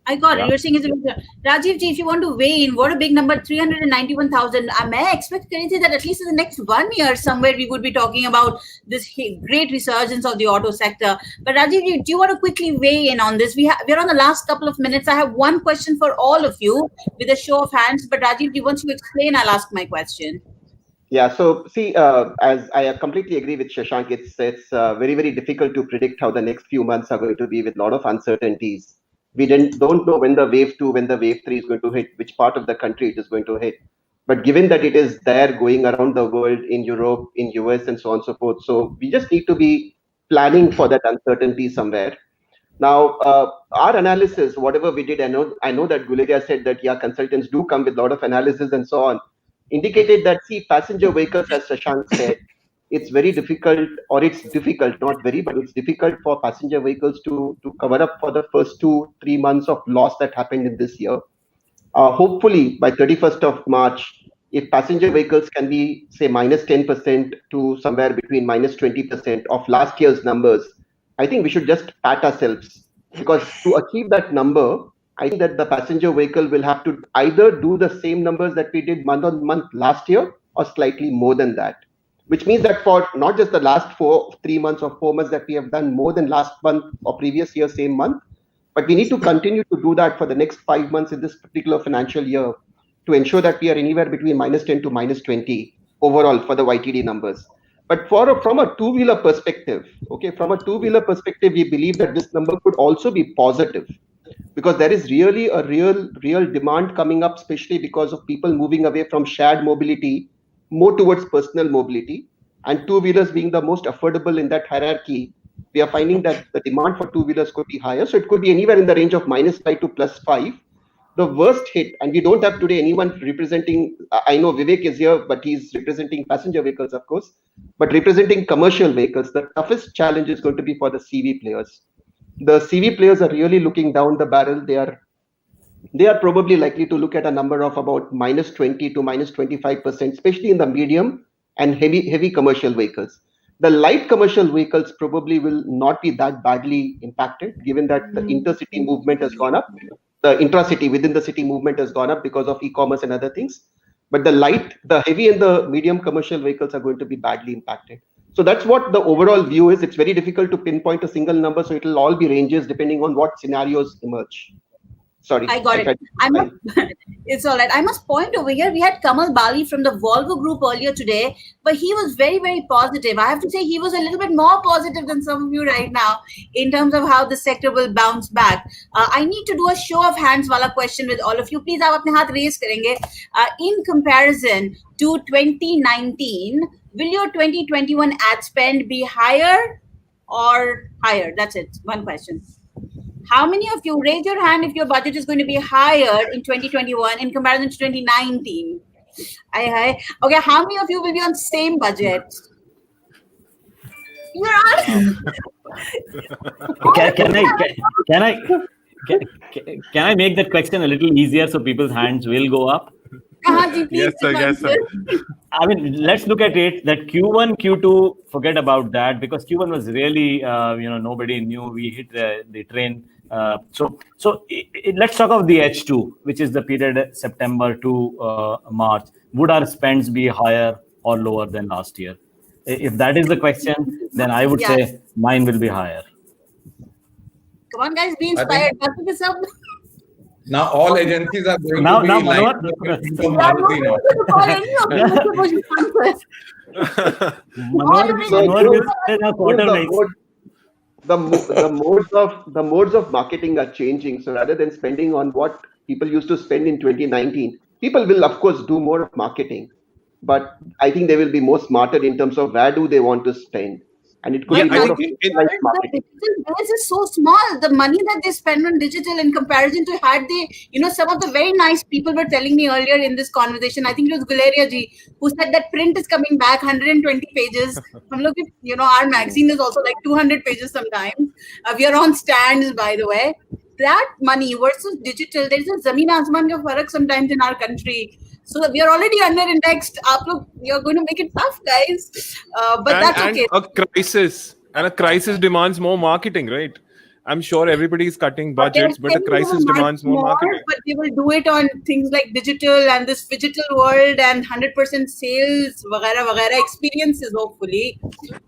I got it. Yeah. You're saying it's a bit. Rajiv ji, if you want to weigh in, what a big number, 391,000. May I expect that at least in the next 1 year, somewhere we would be talking about this great resurgence of the auto sector. But Rajiv ji, do you want to quickly weigh in on this? We're on the last couple of minutes. I have one question for all of you with a show of hands. But Rajiv ji, once you explain, I'll ask my question. Yeah, so see, as I completely agree with Shashank, it's very very difficult to predict how the next few months are going to be with a lot of uncertainties. We don't know when the wave two, when the wave three is going to hit, which part of the country it is going to hit. But given that it is there going around the world, in Europe, in US, and so on and so forth, so we just need to be planning for that uncertainty somewhere. Now, our analysis, whatever we did, I know that Guleria said that yeah, consultants do come with a lot of analysis and so on, indicated that see, passenger vehicles, as Shashank said, it's very difficult, or it's difficult, not very, but it's difficult for passenger vehicles to cover up for the first 2-3 months of loss that happened in this year. Hopefully, by 31st of March, if passenger vehicles can be, say, minus 10% to somewhere between minus 20% of last year's numbers, I think we should just pat ourselves. Because to achieve that number, I think that the passenger vehicle will have to either do the same numbers that we did month on month last year or slightly more than that. Which means that for not just the last 3 months or 4 months that we have done more than last month or previous year, same month, but we need to continue to do that for the next 5 months in this particular financial year to ensure that we are anywhere between minus 10 to minus 20 overall for the YTD numbers. But from a two-wheeler perspective, okay, from a two-wheeler perspective, we believe that this number could also be positive because there is really a real demand coming up, especially because of people moving away from shared mobility more towards personal mobility, and two-wheelers being the most affordable in that hierarchy. We are finding that the demand for two-wheelers could be higher. So it could be anywhere in the range of -5 to +5. The worst hit, and we don't have today anyone representing, I know Vivek is here, but he's representing passenger vehicles, of course, but representing commercial vehicles, the toughest challenge is going to be for the CV players. The CV players are really looking down the barrel. They are probably likely to look at a number of about -20 to -25%, especially in the medium and heavy commercial vehicles. The light commercial vehicles probably will not be that badly impacted, given that the intercity movement has gone up. The intracity within the city movement has gone up because of e-commerce and other things. But the heavy and the medium commercial vehicles are going to be badly impacted. So that's what the overall view is. It's very difficult to pinpoint a single number, so it'll all be ranges depending on what scenarios emerge. Sorry, I got it. It's all right. I must point over here. We had Kamal Bali from the Volvo Group earlier today, but he was very, very positive. I have to say he was a little bit more positive than some of you right now in terms of how the sector will bounce back. I need to do a show of hands wala question with all of you. Please, आप अपने हाथ raise करेंगे. In comparison to 2019, will your 2021 ad spend be higher or higher? That's it. One question. How many of you raise your hand if your budget is going to be higher in 2021 in comparison to 2019? Okay, how many of you will be on same budget? You're on. Can I make that question a little easier so people's hands will go up? Yes, sir. Yes, sir. I mean, let's look at it that Q1, Q2, forget about that because Q1 was really, nobody knew we hit the train. So let's talk of the H2, which is the period September to March. Would our spends be higher or lower than last year? If that is the question, then I would say mine will be higher. Come on, guys, be inspired. Now all agencies are going now, to be now, like Maruti The modes of marketing are changing. So rather than spending on what people used to spend in 2019, people will of course do more of marketing, but I think they will be more smarter in terms of where do they want to spend. And it could be more of the digital base is so small. The money that they spend on digital in comparison to some of the very nice people were telling me earlier in this conversation. I think it was Guleria ji who said that print is coming back 120 pages. Our magazine is also like 200 pages sometimes. We are on stands, by the way. That money versus digital, there is a zameen asman ka farak sometimes in our country. So we are already under indexed. You're going to make it tough, guys. But that's okay. And a crisis demands more marketing, right? I'm sure everybody is cutting budgets, but a crisis demands more marketing. But they will do it on things like digital and this digital world and 100% sales, vagara experiences, hopefully.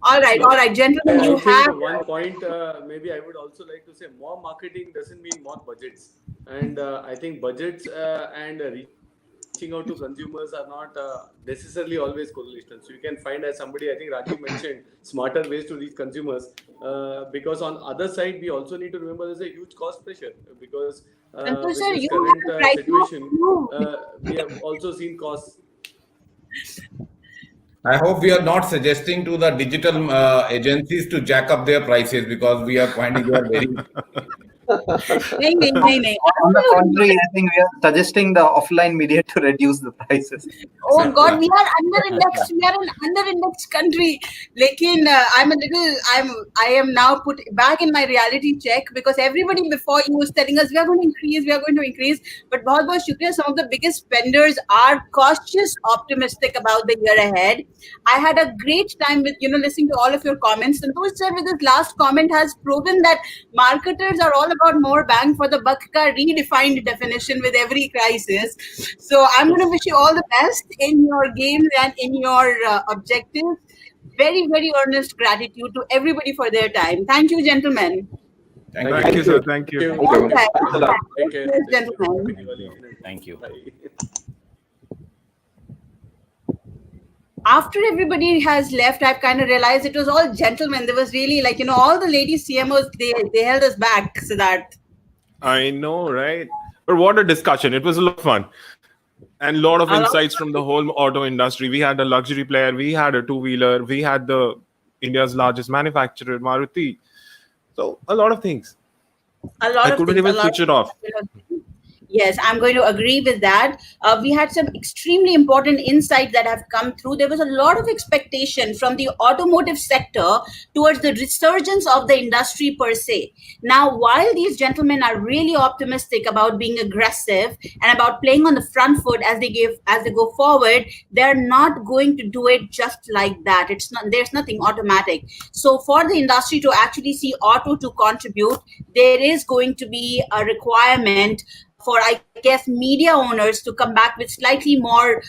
All right, gentlemen, you have one point. Maybe I would also like to say more marketing doesn't mean more budgets, and I think budgets and reaching out to consumers are not necessarily always correlational. So you can find, as somebody, I think Rajiv mentioned, smarter ways to reach consumers. Because on other side, we also need to remember there's a huge cost pressure because with this current situation, we have also seen costs. I hope we are not suggesting to the digital agencies to jack up their prices because we are finding they are very. On the contrary, I think we are suggesting the offline media to reduce the prices. Oh God, we are under-indexed. We are an under-indexed country. I am now put back in my reality check because everybody before you was telling us we are going to increase. But bahut shukriya. Some of the biggest spenders are cautious, optimistic about the year ahead. I had a great time with listening to all of your comments. Santosh sir, with his last comment, has proven that marketers are all about more bang for the buck ka redefined definition with every crisis. So I'm going to wish you all the best in your games and in your objectives. Very, very earnest gratitude to everybody for their time. Thank you, gentlemen. Thank you, sir. Thank you. Gentlemen. Thank you. After everybody has left, I've kind of realized it was all gentlemen. There was really all the ladies CMOs, they held us back, Siddharth. I know, right? But what a discussion. It was a lot of fun. And a lot of insights from the whole auto industry. We had a luxury player. We had a two-wheeler. We had India's largest manufacturer, Maruti. So a lot of things. I couldn't even switch it off. Yes, I'm going to agree with that. We had some extremely important insights that have come through. There was a lot of expectation from the automotive sector towards the resurgence of the industry per se. Now, while these gentlemen are really optimistic about being aggressive and about playing on the front foot as they go forward, they're not going to do it just like that. It's not, there's nothing automatic. So, for the industry to actually see auto to contribute, there is going to be a requirement for, I guess, media owners to come back with slightly more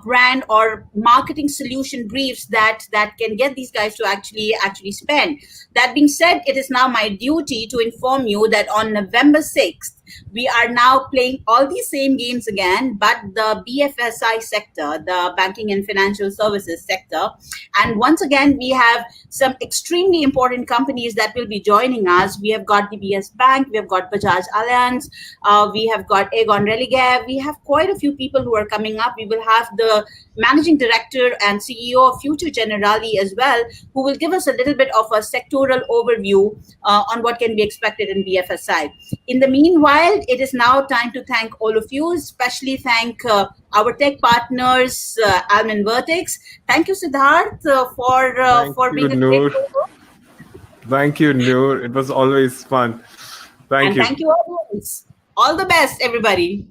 brand or marketing solution briefs that can get these guys to actually spend. That being said, it is now my duty to inform you that on November 6th, we are now playing all these same games again, but the BFSI sector, the banking and financial services sector. And once again, we have some extremely important companies that will be joining us. We have got DBS Bank, we have got Bajaj Allianz, we have got Aegon Religare. We have quite a few people who are coming up. We will have the managing director and CEO of Future Generali as well, who will give us a little bit of a sectoral overview on what can be expected in BFSI. In the meanwhile, it is now time to thank all of you, especially thank our tech partners, Almin Vertex. Thank you, Siddharth, Thank for you, being a great Noor. co-host. Thank you, Noor. It was always fun. Thank And you. thank you, audience. All the best, everybody.